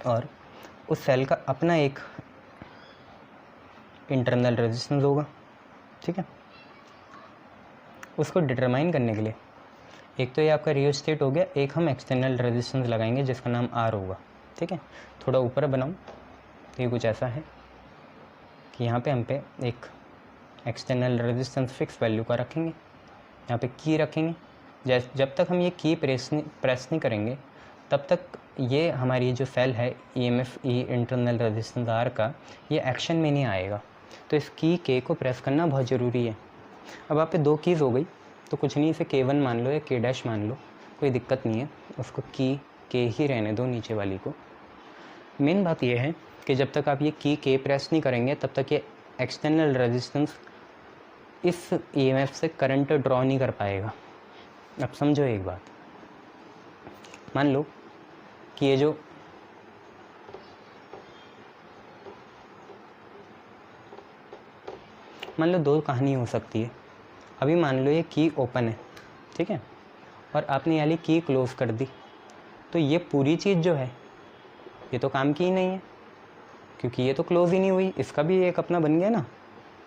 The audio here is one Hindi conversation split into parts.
और उस सेल का अपना एक इंटरनल रेजिस्टेंस होगा, ठीक है। उसको डिटरमाइन करने के लिए एक तो ये आपका रियोस्टेट हो गया, एक हम एक्सटर्नल रेजिस्टेंस लगाएंगे जिसका नाम R होगा, ठीक है। थोड़ा ऊपर बनाऊँ तो ये कुछ ऐसा है कि यहाँ पे हम पे एक एक्सटर्नल रेजिस्टेंस फिक्स वैल्यू का रखेंगे, यहाँ पे की रखेंगे। जब तक हम ये की प्रेस नहीं करेंगे तब तक ये हमारी जो सेल है EMF E internal resistance R का, ये एक्शन में नहीं आएगा। तो इस की के को प्रेस करना बहुत ज़रूरी है। अब आप पे 2 कीज़ हो गई तो कुछ नहीं, इसे K1 मान लो या K' मान लो, कोई दिक्कत नहीं है, उसको की के ही रहने दो नीचे वाली को। मेन बात यह है कि जब तक आप ये की के प्रेस नहीं करेंगे तब तक ये एक्सटर्नल रेजिस्टेंस इस EMF से करंट ड्रॉ नहीं कर पाएगा। अब समझो एक बात, मान लो कि ये जो मान लो 2 कहानी हो सकती है। अभी मान लो ये की ओपन है, ठीक है, और आपने ये वाली की क्लोज़ कर दी, तो ये पूरी चीज़ जो है ये तो काम की ही नहीं है, क्योंकि ये तो क्लोज़ ही नहीं हुई। इसका भी एक अपना बन गया ना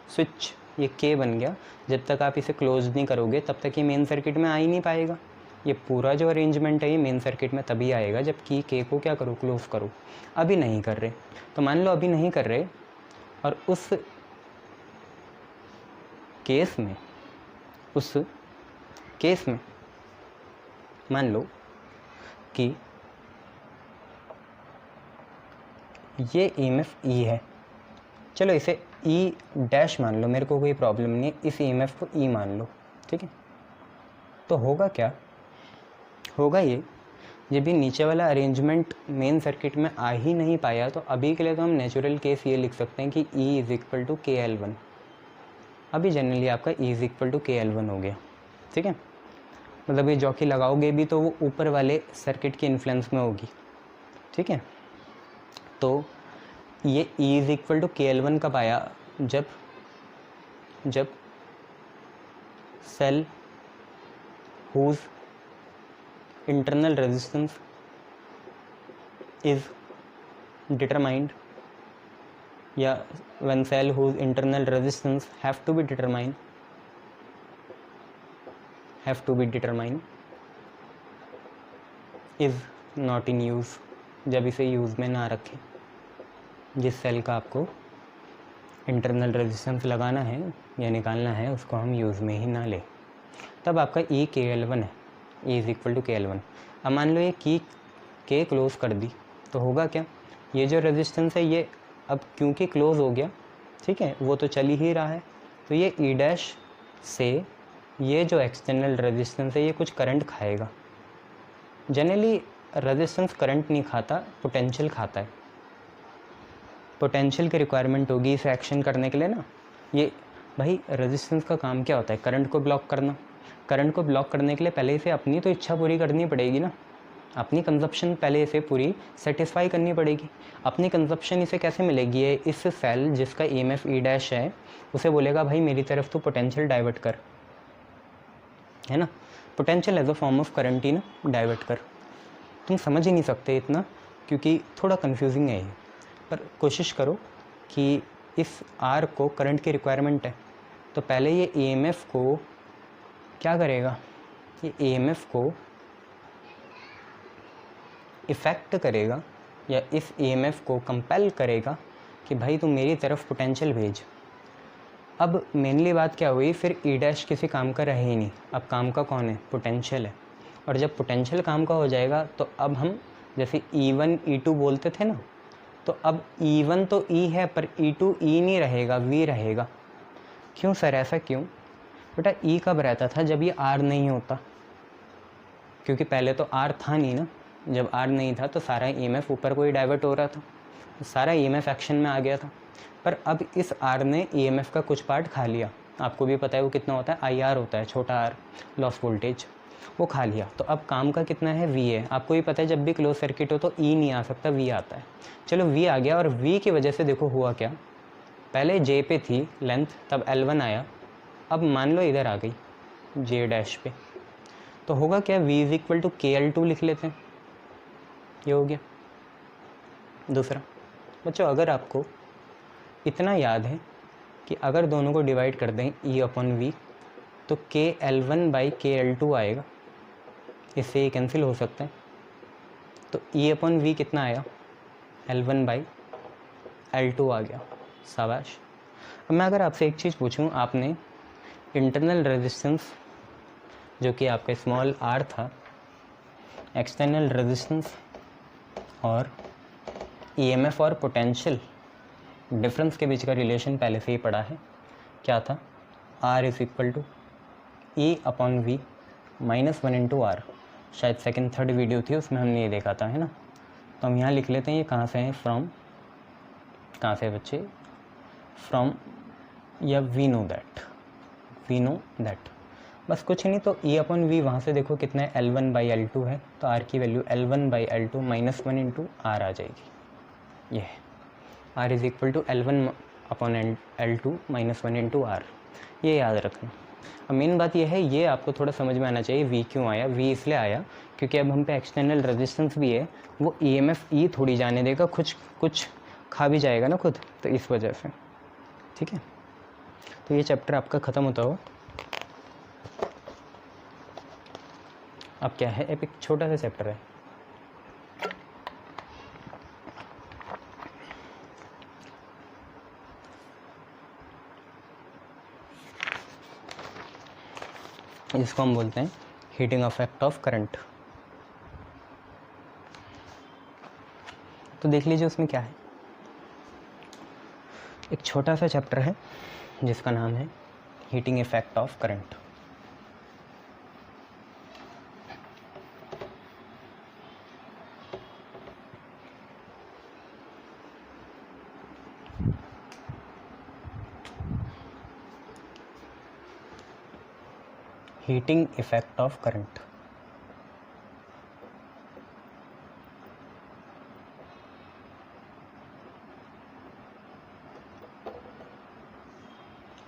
स्विच, ये के बन गया। जब तक आप इसे क्लोज नहीं करोगे तब तक ये मेन सर्किट में आ ही नहीं पाएगा। ये पूरा जो अरेंजमेंट है ये मेन सर्किट में तभी आएगा जब की के को क्या करो, क्लोज करो। अभी नहीं कर रहे, तो मान लो अभी नहीं कर रहे, और उस केस में मान लो कि ये EMF E है, चलो इसे E' मान लो, मेरे को कोई प्रॉब्लम नहीं है, इस EMF को E मान लो, ठीक है। तो होगा क्या, होगा ये जब भी नीचे वाला अरेंजमेंट मेन सर्किट में आ ही नहीं पाया, तो अभी के लिए तो हम नेचुरल केस ये लिख सकते हैं कि E = KL1। अभी जनरली आपका E = KL1 हो गया, ठीक है। मतलब ये जॉकी लगाओगे भी तो वो ऊपर वाले सर्किट के इन्फ्लुएंस में होगी, ठीक है। तो ये E = KL1 कब आया, जब cell whose internal resistance is determined, या when cell whose internal resistance have to be determined is not in use, जब इसे यूज़ में ना रखें, जिस सेल का आपको इंटरनल रेजिस्टेंस लगाना है या निकालना है उसको हम यूज़ में ही ना लें, तब आपका E KL1 है, E = KL1। अब मान लो ये की के क्लोज़ कर दी तो होगा क्या, ये जो रेजिस्टेंस है ये अब क्योंकि क्लोज़ हो गया, ठीक है, वो तो चल ही रहा है, तो ये E' से ये जो एक्सटर्नल रेजिस्टेंस है ये कुछ करंट खाएगा। जनरली रेजिस्टेंस करंट नहीं खाता, पोटेंशियल खाता है। पोटेंशियल की रिक्वायरमेंट होगी इसे एक्शन करने के लिए ना। ये भाई रेजिस्टेंस का काम क्या होता है, करंट को ब्लॉक करना। करंट को ब्लॉक करने के लिए पहले इसे अपनी तो इच्छा पूरी करनी पड़ेगी ना, अपनी कंजप्शन पहले इसे पूरी सेटिस्फाई करनी पड़ेगी। अपनी कंजप्शन इसे कैसे मिलेगी, ये इस सेल जिसका EMF E' है उसे बोलेगा भाई मेरी तरफ तो पोटेंशियल डाइवर्ट कर, है ना। Potential as a form of current ही ना डाइवर्ट कर। तुम समझ ही नहीं सकते इतना क्योंकि थोड़ा कंफ्यूजिंग है ये, पर कोशिश करो कि इस R को करंट की रिक्वायरमेंट है, तो पहले ये EMF को क्या करेगा, ये EMF को इफ़ेक्ट करेगा या इस EMF को कंपेल करेगा कि भाई तू मेरी तरफ पोटेंशियल भेज। अब मेनली बात क्या हुई, फिर E' किसी काम का रहे ही नहीं, अब काम का कौन है, पोटेंशियल है। और जब पोटेंशियल काम का हो जाएगा तो अब हम जैसे E1 E2 बोलते थे ना, तो अब E1 तो E है पर E2 E नहीं रहेगा, V रहेगा। क्यों सर, ऐसा क्यों? बेटा E कब रहता था, जब ये R नहीं होता, क्योंकि पहले तो R था नहीं ना। जब R नहीं था तो सारा EMF ऊपर को ही डाइवर्ट हो रहा था, तो सारा EMF एक्शन में आ गया था। पर अब इस R ने EMF का कुछ पार्ट खा लिया। आपको भी पता है वो कितना होता है, IR होता है, छोटा R, लॉस वोल्टेज, वो खा लिया। तो अब काम का कितना है, V है। आपको भी पता है जब भी क्लोज सर्किट हो तो E नहीं आ सकता, V आता है। चलो V आ गया, और V की वजह से देखो हुआ क्या, पहले J पे थी लेंथ, तब L1 आया, अब मान लो इधर आ गई J' पे, तो होगा क्या, V = KL2 लिख लेते हैं, ये हो गया। दूसरा बच्चों, अगर आपको इतना याद है कि अगर दोनों को डिवाइड कर दें E/V तो KL1/KL2 आएगा, इससे ये कैंसिल हो सकता है। तो E/V कितना आया, L1/L2 आ गया। शाबाश। अब मैं अगर आपसे एक चीज़ पूछूं, आपने इंटरनल रेजिस्टेंस जो कि आपका स्मॉल r था, एक्सटर्नल रेजिस्टेंस और EMF और पोटेंशियल डिफरेंस के बीच का रिलेशन पहले से ही पढ़ा है। क्या था, R = E/V -1 R। शायद सेकंड थर्ड वीडियो थी, उसमें हमने ये देखा था, है ना। तो हम यहाँ लिख लेते हैं, ये कहाँ से है, फ्रॉम, कहाँ से बच्चे, फ्रॉम, या वी नो दैट, बस कुछ नहीं। तो E/V वहाँ से देखो कितना है, L1/L2 है, तो R की वैल्यू L1/L2 -1 R आ जाएगी। ये है R = L1/L2 -1 R, ये याद रखना। अब मेन बात ये है, ये आपको थोड़ा समझ में आना चाहिए V क्यों आया। V इसलिए आया क्योंकि अब हम पे एक्सटर्नल रेजिस्टेंस भी है, वो EMF E थोड़ी जाने देगा, कुछ खा भी जाएगा ना खुद, तो इस वजह से, ठीक है। तो ये चैप्टर आपका ख़त्म होता हो। अब क्या है, एक छोटा सा चैप्टर है, जिसको हम बोलते हैं हीटिंग इफेक्ट ऑफ करंट। तो देख लीजिए उसमें क्या है, एक छोटा सा चैप्टर है जिसका नाम है heating effect of current. Heating effect of current.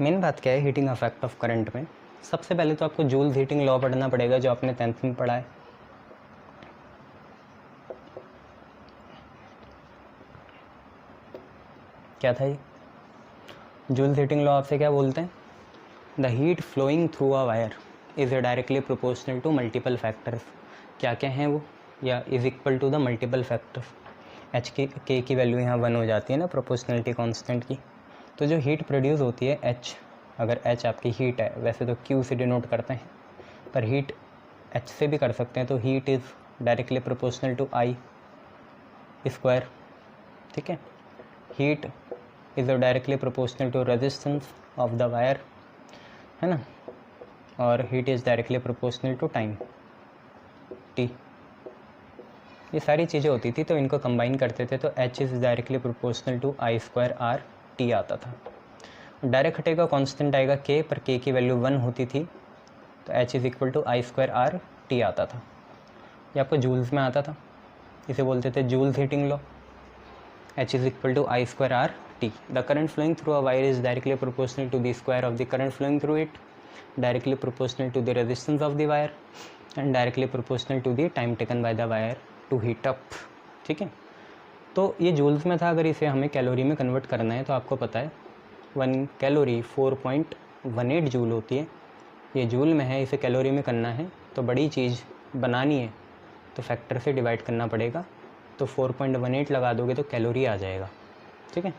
Main बात क्या है हीटिंग इफेक्ट ऑफ करंट में, सबसे पहले तो आपको जूल्स हीटिंग लॉ पढ़ना पड़ेगा, जो आपने 10th में पढ़ा है। क्या था ये, जूल्स हीटिंग लॉ आपसे क्या बोलते हैं, the heat flowing through a wire is directly proportional to multiple factors. क्या क्या हैं वो, या is equal to the multiple factors. H के की वैल्यू यहाँ 1 हो जाती है ना, प्रोपोर्शनलिटी कांस्टेंट की। तो जो हीट प्रोड्यूस होती है एच, अगर एच आपकी हीट है, वैसे तो क्यू से डिनोट करते हैं, पर हीट एच से भी कर सकते हैं, तो heat is directly proportional to I square, ठीक है। Heat is directly proportional to resistance of the wire, है ना, और heat is directly proportional to time T. ये सारी चीज़ें होती थी, तो इनको कंबाइन करते थे, तो H is directly proportional to I square R T आता था। डायरेक्ट हटेगा, कांस्टेंट आएगा के, पर के की वैल्यू 1 होती थी, तो H is equal to I square R T आता था। ये आपको जूल्स में आता था, इसे बोलते थे Joule's heating law. H is equal to I square R T. The current flowing through a wire is directly proportional to the square of the current flowing through it, directly proportional to the resistance of the wire, and directly proportional to the time taken by the wire to heat up, ठीक है। तो ये जूल्स में था, अगर इसे हमें कैलोरी में कन्वर्ट करना है तो आपको पता है 1 कैलोरी 4.18 जूल होती है। ये जूल में है, इसे कैलोरी में करना है तो बड़ी चीज़ बनानी है तो फैक्टर से डिवाइड करना पड़ेगा, तो 4.18 लगा दोगे तो कैलोरी आ जाएगा, ठीक है।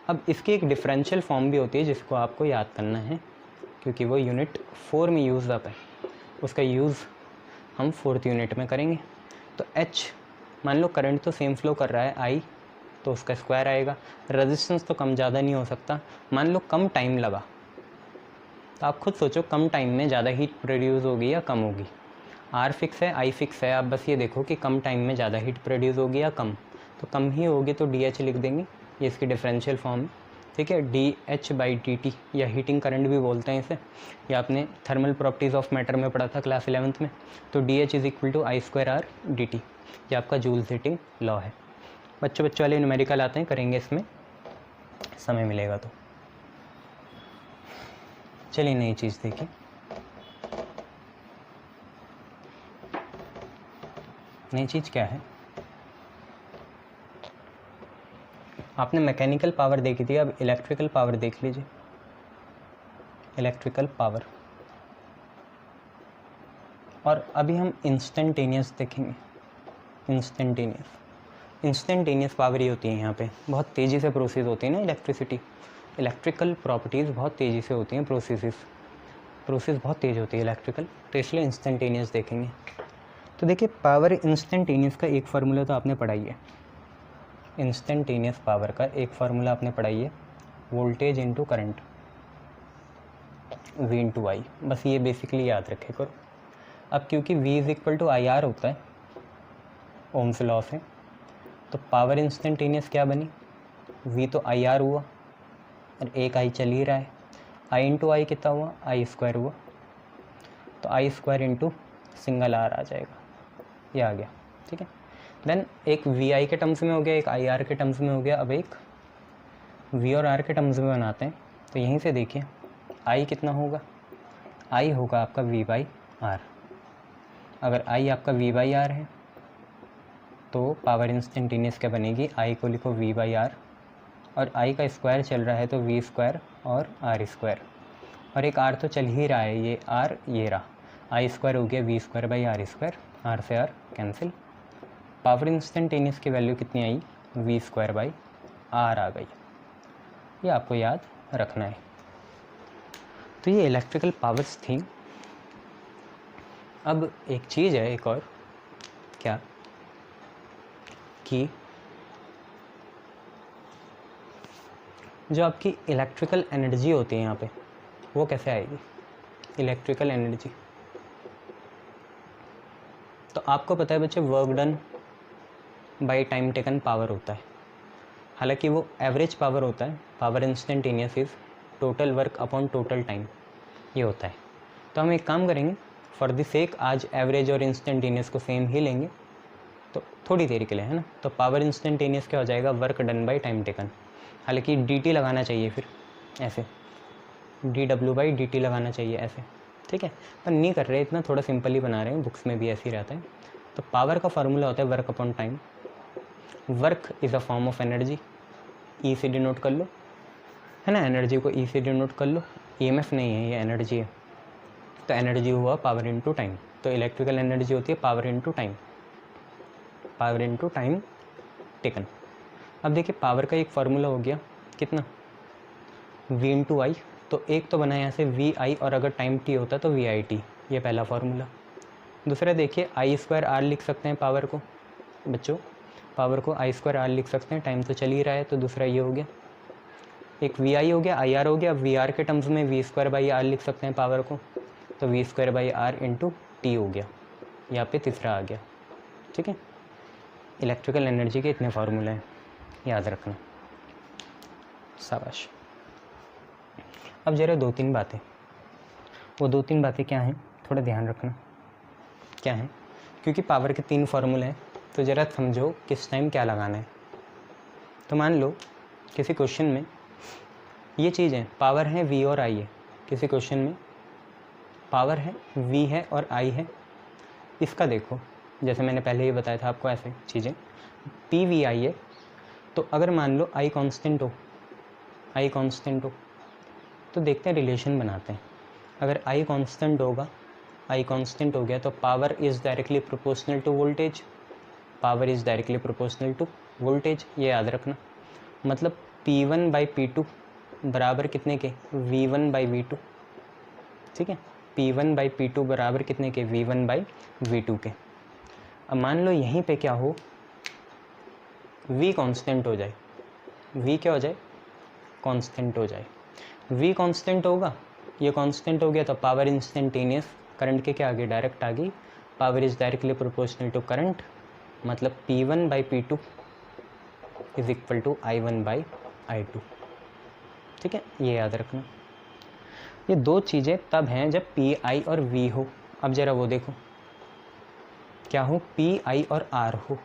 अब इसकी एक डिफरेंशियल फॉर्म भी होती है जिसको आपको याद करना है, क्योंकि वो यूनिट 4 में यूज़ अप है, उसका यूज़ हम 4th यूनिट में करेंगे। तो एच, मान लो करंट तो सेम फ्लो कर रहा है आई, तो उसका स्क्वायर आएगा। रेजिस्टेंस तो कम ज़्यादा नहीं हो सकता, मान लो कम टाइम लगा, तो आप खुद सोचो कम टाइम में ज़्यादा हीट प्रोड्यूस होगी या कम होगी। आर फिक्स है, आई फिक्स है, आप बस ये देखो कि कम टाइम में ज़्यादा हीट प्रोड्यूस होगी या कम, तो कम ही होगी तो डी एच लिख देंगे, ये इसकी डिफरेंशियल फॉर्म है, ठीक है। D H by D T, या हीटिंग करंट भी बोलते हैं इसे, या आपने थर्मल प्रॉपर्टीज़ ऑफ मैटर में पढ़ा था क्लास 11th में। तो D H is equal to I square R D T, ये आपका जूल्स हीटिंग लॉ है। बच्चों वाले न्यूमेरिकल आते हैं, करेंगे इसमें समय मिलेगा तो। चलिए नई चीज़ देखिए, नई चीज़ क्या है, आपने मैकेनिकल पावर देखी थी, अब इलेक्ट्रिकल पावर देख लीजिए। इलेक्ट्रिकल पावर, और अभी हम इंस्टेंटेनियस देखेंगे। इंस्टेंटेनियस पावर ही होती है यहाँ पे, बहुत तेज़ी से प्रोसेस होती है ना इलेक्ट्रिसिटी। इलेक्ट्रिकल प्रॉपर्टीज़ बहुत तेज़ी से होती हैं, प्रोसेस बहुत तेज़ होती है इलेक्ट्रिकल, तो इसलिए इंस्टेंटेनियस देखेंगे। तो देखिए पावर इंस्टेंटेनियस का एक फार्मूला तो आपने पढ़ा ही है, इंस्टेंटेनियस पावर का एक फार्मूला आपने पढ़ा ही है, voltage into current, V into i, बस ये बेसिकली याद रखे करो। अब क्योंकि V is equal to i r होता है ओम्स लॉ से, तो पावर इंस्टेंटेनियस क्या बनी, V तो आई आर हुआ और एक आई चल ही रहा है, आई इंटू आई कितना हुआ, आई स्क्वायर हुआ, तो आई स्क्वायर इंटू सिंगल आर आ जाएगा, ये आ गया। ठीक है, देन एक वी आई के टर्म्स में हो गया, एक आई आर के टर्म्स में हो गया। अब एक वी और आर के टर्म्स में बनाते हैं, तो यहीं से देखिए आई कितना होगा, आई होगा आपका वी बाई आर। अगर आई आपका वी बाई आर है तो पावर इंस्टेंटेनियस क्या बनेगी, आई को लिखो वी बाई आर, और आई का स्क्वायर चल रहा है तो वी स्क्वायर और आर स्क्वायर, और एक आर तो चल ही रहा है, ये आर ये रहा, आई स्क्वायर हो गया V square by R square, R से आर कैंसिल। पावर इंस्टेंटेनियस की वैल्यू कितनी आई, वी स्क्वायर बाई आर आ गई, ये आपको याद रखना है। तो ये इलेक्ट्रिकल पावर्स थी। अब एक चीज़ है एक और, क्या कि जो आपकी इलेक्ट्रिकल एनर्जी होती है यहाँ पे, वो कैसे आएगी, इलेक्ट्रिकल एनर्जी। तो आपको पता है बच्चे, work done by time taken power होता है, हालांकि वो एवरेज पावर होता है। Power instantaneous is total work upon total time, ये होता है। तो हम एक काम करेंगे, फॉर द सेक आज एवरेज और इंस्टेंटेनियस को सेम ही लेंगे, तो थोड़ी देर के लिए, है ना। तो पावर इंस्टेंटेनियस क्या हो जाएगा, work done by time taken, हालांकि dt लगाना चाहिए, फिर ऐसे dw/dt लगाना चाहिए ऐसे, ठीक है, पर नहीं कर रहे, इतना थोड़ा सिंपल ही बना रहे हैं, बुक्स में भी ऐसे ही रहता है। तो पावर का फार्मूला होता है work upon time, work is a form of energy, e से डिनोट कर लो, है ना, एनर्जी को ई से डिनोट कर लो, ईएमएफ नहीं है, ये एनर्जी है, तो एनर्जी हुआ पावर इनटू टाइम। तो इलेक्ट्रिकल एनर्जी होती है power into time, power into time taken. अब देखिए पावर का एक फार्मूला हो गया कितना, v इंटू आई, तो एक तो बना यहाँ से वी आई, और अगर टाइम t होता तो वी आई टी, ये पहला फार्मूला। दूसरा देखिए आई स्क्वायर आर लिख सकते हैं पावर को, बच्चों पावर को आई स्क्वायर आर लिख सकते हैं, टाइम तो चल ही रहा है, तो दूसरा ये हो गया। एक वी आई हो गया, आई आर हो गया, वी आर के टर्म्स में वी स्क्वायर बाई आर लिख सकते हैं पावर को, तो V square by R into T हो गया, यहाँ पे तीसरा आ गया। ठीक है, इलेक्ट्रिकल एनर्जी के इतने फार्मूले हैं, याद रखना, शाबाश। अब जरा दो तीन बातें, वो दो तीन बातें क्या हैं, थोड़ा ध्यान रखना क्या है, क्योंकि पावर के तीन फार्मूले हैं, तो ज़रा समझो किस टाइम क्या लगाना है। तो मान लो किसी क्वेश्चन में ये चीज़ें पावर है, वी और आई है, किसी क्वेश्चन में पावर है, वी है और आई है। इसका देखो, जैसे मैंने पहले ही बताया था आपको, ऐसे चीज़ें पी वी आई है, तो अगर मान लो आई कांस्टेंट हो, आई कांस्टेंट हो, तो देखते हैं रिलेशन बनाते हैं। अगर आई कांस्टेंट होगा, आई कांस्टेंट हो गया, तो power is directly proportional to voltage, power is directly proportional to voltage, ये याद रखना। मतलब P1/P2 बराबर कितने के, V1/V2, ठीक है, P1/P2 बराबर कितने के, V1/V2 के। अब मान लो यहीं पे क्या हो, V कांस्टेंट हो जाए, V क्या हो जाए, कांस्टेंट हो जाए। V कांस्टेंट होगा, ये कांस्टेंट हो गया, तो पावर इंस्टेंटेनियस करंट के क्या आगे, डायरेक्ट आ गई, power is directly proportional to current, मतलब P1/P2 is equal to I1/I2। ठीक है, ये याद रखना। ये दो चीज़ें तब हैं जब पी आई और वी हो। अब ज़रा वो देखो क्या हो, पी आई और आर हो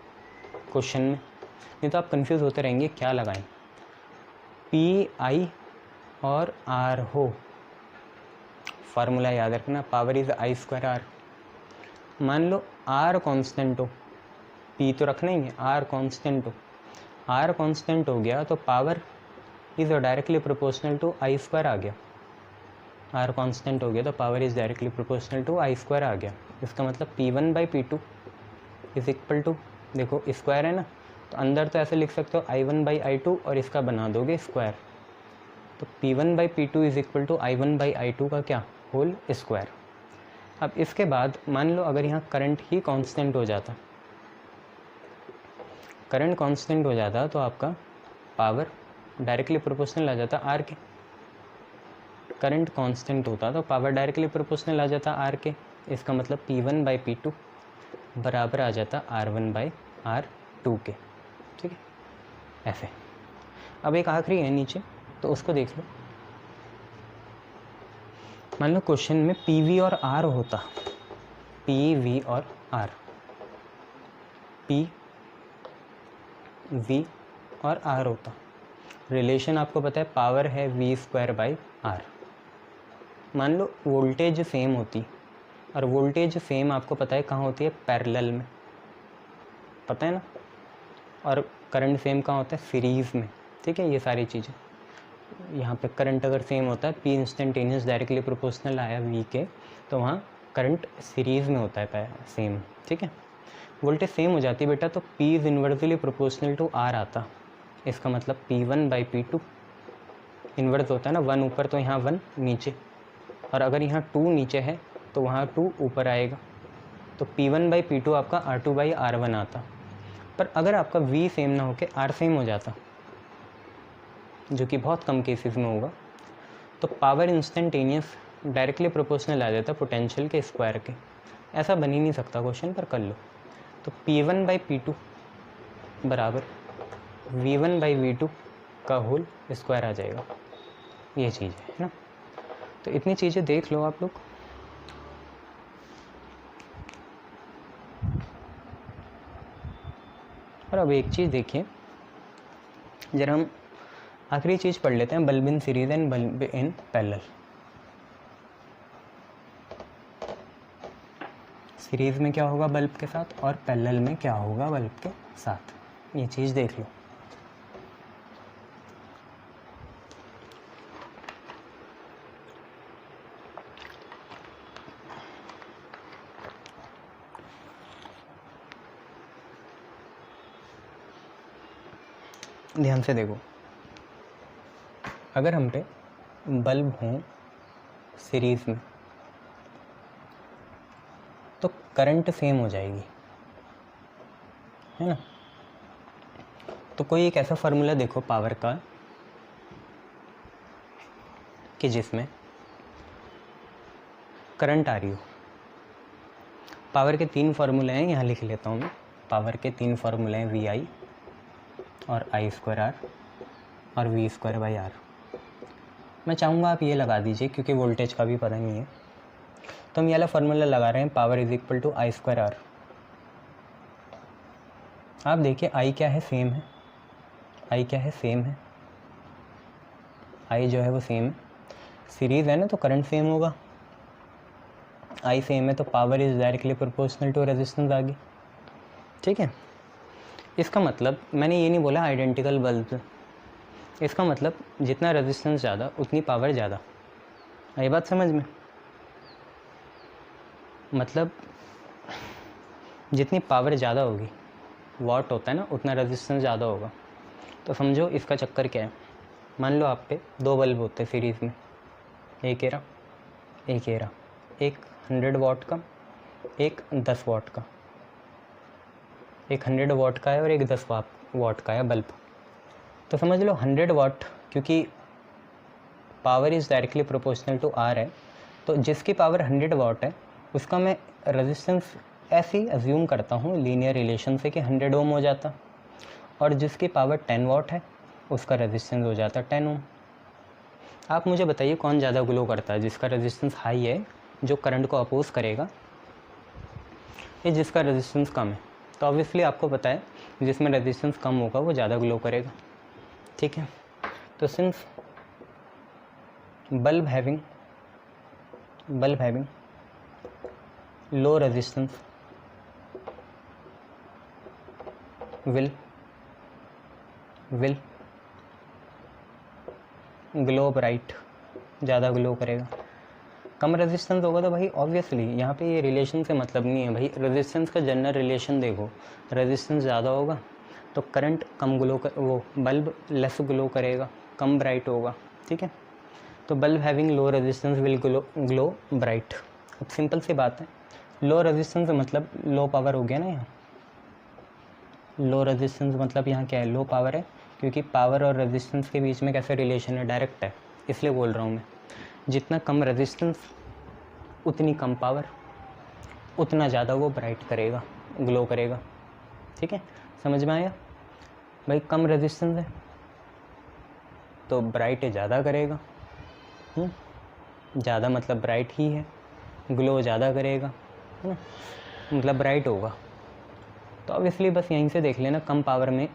क्वेश्चन में, नहीं तो आप कंफ्यूज होते रहेंगे क्या लगाएं। पी आई और आर हो, फार्मूला याद रखना, power is i square r. मान लो आर कांस्टेंट हो, पी तो रखना ही है, आर कांस्टेंट हो, आर कांस्टेंट हो गया तो power is directly proportional to I square आ गया। आर कांस्टेंट हो गया तो power is directly proportional to I square आ गया। इसका मतलब P1/P2 इज़ इक्वल टू, देखो स्क्वायर है ना, तो अंदर तो ऐसे लिख सकते हो I1/I2 और इसका बना दोगे स्क्वायर, तो P1/P2 is equal to I1/I2 का क्या, होल स्क्वायर। अब इसके बाद मान लो अगर यहाँ करंट ही कांस्टेंट हो जाता, करंट कांस्टेंट हो जाता तो आपका पावर डायरेक्टली प्रोपोर्शनल आ जाता आर के। करंट कांस्टेंट होता तो पावर डायरेक्टली प्रोपोर्शनल आ जाता आर के। इसका मतलब P1/P2 बराबर आ जाता R1/R2 के। ठीक है, ऐसे। अब एक आखिरी है नीचे, तो उसको देख लो। मान लो क्वेश्चन में PV और R होता, PV और R, PV और R होता, रिलेशन आपको पता है पावर है V²/R। मान लो वोल्टेज सेम होती, और वोल्टेज सेम आपको पता है कहाँ होती है, पैरेलल में, पता है ना, और करंट सेम कहाँ होता है, सीरीज़ में। ठीक है, ये सारी चीज़ें यहाँ पे करंट अगर सेम होता है, P इंस्टेंटेनियस डायरेक्टली प्रोपोर्शनल आया V के, तो वहाँ करंट सीरीज़ में होता है सेम। ठीक है, वोल्टेज सेम हो जाती है बेटा, तो P is inversely proportional to R आता। इसका मतलब P1/P2 इन्वर्स होता है ना, 1 ऊपर तो यहाँ 1 नीचे, और अगर यहाँ 2 नीचे है तो वहाँ 2 ऊपर आएगा, तो P1/P2 आपका R2/R1 आता। पर अगर आपका V सेम ना होके R सेम हो जाता, जो कि बहुत कम केसेस में होगा, तो पावर इंस्टेंटेनियस डायरेक्टली प्रोपोर्शनल आ जाता पोटेंशियल के स्क्वायर के। ऐसा बन ही नहीं सकता क्वेश्चन, पर कर लो। तो P1/P2 बराबर V1/V2 का होल स्क्वायर आ जाएगा। ये चीज़ है ना, तो इतनी चीज़ें देख लो आप लोग। और अब एक चीज़ देखिए, जरा हम आखिरी चीज़ पढ़ लेते हैं, bulb in series and bulb in parallel. Series में क्या होगा बल्ब के साथ, और पैरेलल में क्या होगा बल्ब के साथ, ये चीज़ देख लो। ध्यान से देखो, अगर हम पे बल्ब हों सीरीज़ में तो करंट सेम हो जाएगी, है ना। तो कोई एक ऐसा फार्मूला देखो पावर का कि जिसमें करंट आ रही हो। पावर के 3 फार्मूले हैं, यहाँ लिख लेता हूँ मैं। पावर के 3 फार्मूले हैं, VI और I²R और V²/R। मैं चाहूँगा आप ये लगा दीजिए, क्योंकि वोल्टेज का भी पता नहीं है, तो हम ये वाला फार्मूला लगा रहे हैं, power is equal to I²R। आप देखिए I क्या है, सेम है। I क्या है, सेम है। I जो है वो सेम है, सीरीज़ है ना, तो करंट सेम होगा। I सेम है तो power is directly proportional to resistance आ गई। ठीक है, इसका मतलब मैंने ये नहीं बोला आइडेंटिकल बल्ब, इसका मतलब जितना रेजिस्टेंस ज़्यादा उतनी पावर ज़्यादा। ये बात समझ में, मतलब जितनी पावर ज़्यादा होगी, वॉट होता है ना, उतना रेजिस्टेंस ज़्यादा होगा। तो समझो इसका चक्कर क्या है। मान लो आप पे 2 बल्ब होते हैं सीरीज़ में, एक एरा, एक एरा, एक 100 वाट का, एक 10 वाट का, एक 100 वाट का है और एक 10 वाट का है बल्ब। तो समझ लो 100 वाट, क्योंकि power is directly proportional to R है, तो जिसकी पावर 100 वाट है उसका मैं रेजिस्टेंस ऐसे ही अज्यूम करता हूँ लीनियर रिलेशन से कि 100 ओम हो जाता, और जिसकी पावर 10 वाट है उसका रेजिस्टेंस हो जाता 10 ओम। आप मुझे बताइए कौन ज़्यादा ग्लो करता है, जिसका रेजिस्टेंस हाई है जो करंट को अपोज करेगा, या जिसका रेजिस्टेंस कम है। तो ऑब्वियसली आपको पता है जिसमें रेजिस्टेंस कम होगा वो ज़्यादा ग्लो करेगा। ठीक है, तो since bulb having low resistance will will glow bright, ज़्यादा ग्लो करेगा। कम रेजिस्टेंस होगा तो भाई ऑब्वियसली यहाँ पे ये रिलेशन से मतलब नहीं है भाई, रेजिस्टेंस का जनरल रिलेशन देखो, रेजिस्टेंस ज़्यादा होगा तो करंट कम ग्लो कर, वो बल्ब लेस ग्लो करेगा, कम ब्राइट होगा, ठीक है। तो bulb having low resistance will glow bright. अब सिंपल सी बात है, लो रेजिस्टेंस मतलब लो पावर हो गया ना यहाँ, लो रेजिस्टेंस मतलब यहाँ क्या है, लो पावर है, क्योंकि पावर और रेजिस्टेंस के बीच में कैसे रिलेशन है, डायरेक्ट है, इसलिए बोल रहा हूँ मैं। जितना कम रेजिस्टेंस उतनी कम पावर, उतना ज़्यादा वो ब्राइट करेगा, ग्लो करेगा, ठीक है, समझ में आया भाई। कम रेजिस्टेंस है तो ब्राइट ज़्यादा करेगा, ज़्यादा मतलब ब्राइट ही है, ग्लो ज़्यादा करेगा, है ना, मतलब ब्राइट होगा। तो ऑब्वियसली बस यहीं से देख लेना, कम पावर में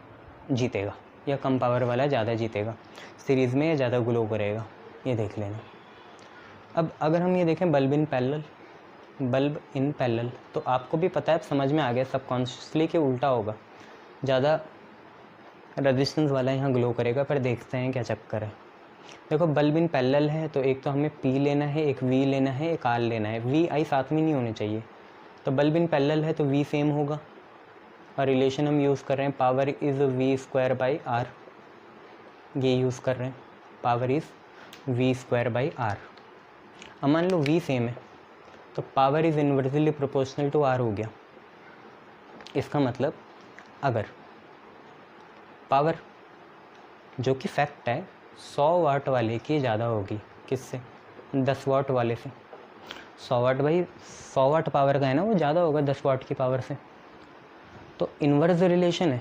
जीतेगा या कम पावर वाला ज़्यादा जीतेगा, सीरीज़ में या ज़्यादा ग्लो करेगा, ये देख लेना। अब अगर हम ये देखें bulb in parallel, bulb in parallel, तो आपको भी पता है, समझ में आ गया सबकॉन्शियसली कि उल्टा होगा, ज़्यादा रेजिस्टेंस वाला यहाँ ग्लो करेगा। पर देखते हैं क्या चक्कर है। देखो बल्ब इन पैरेलल है तो एक तो हमें P लेना है, एक V लेना है, एक R लेना है, V I साथ में नहीं होने चाहिए। तो बल्ब इन पैरेलल है तो V सेम होगा, और रिलेशन हम यूज़ कर रहे हैं पावर इज़ V²/R, ये यूज़ कर रहे हैं, पावर इज़ V²/R। अब मान लो V सेम है तो power is inversely proportional to R हो गया। इसका मतलब अगर पावर जो कि फैक्ट है 100 वाट वाले की ज़्यादा होगी, किससे, 10 वाट वाले से। 100 वाट भाई 100 वाट पावर का है ना, वो ज़्यादा होगा 10 वाट की पावर से। तो इन्वर्स रिलेशन है,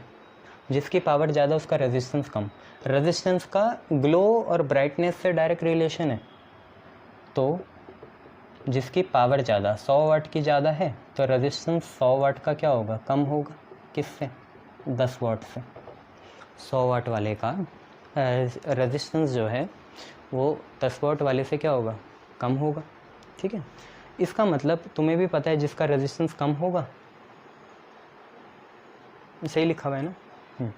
जिसकी पावर ज़्यादा उसका रेजिस्टेंस कम, रेजिस्टेंस का ग्लो और ब्राइटनेस से डायरेक्ट रिलेशन है। तो जिसकी पावर ज़्यादा 100 वाट की ज़्यादा है तो रेजिस्टेंस 100 वाट का क्या होगा, कम होगा, किससे, 10 वाट से। 100 वाट वाले का रेजिस्टेंस जो है वो 10 वाट वाले से क्या होगा, कम होगा, ठीक है। इसका मतलब तुम्हें भी पता है जिसका रेजिस्टेंस कम होगा, सही लिखा हुआ है ना,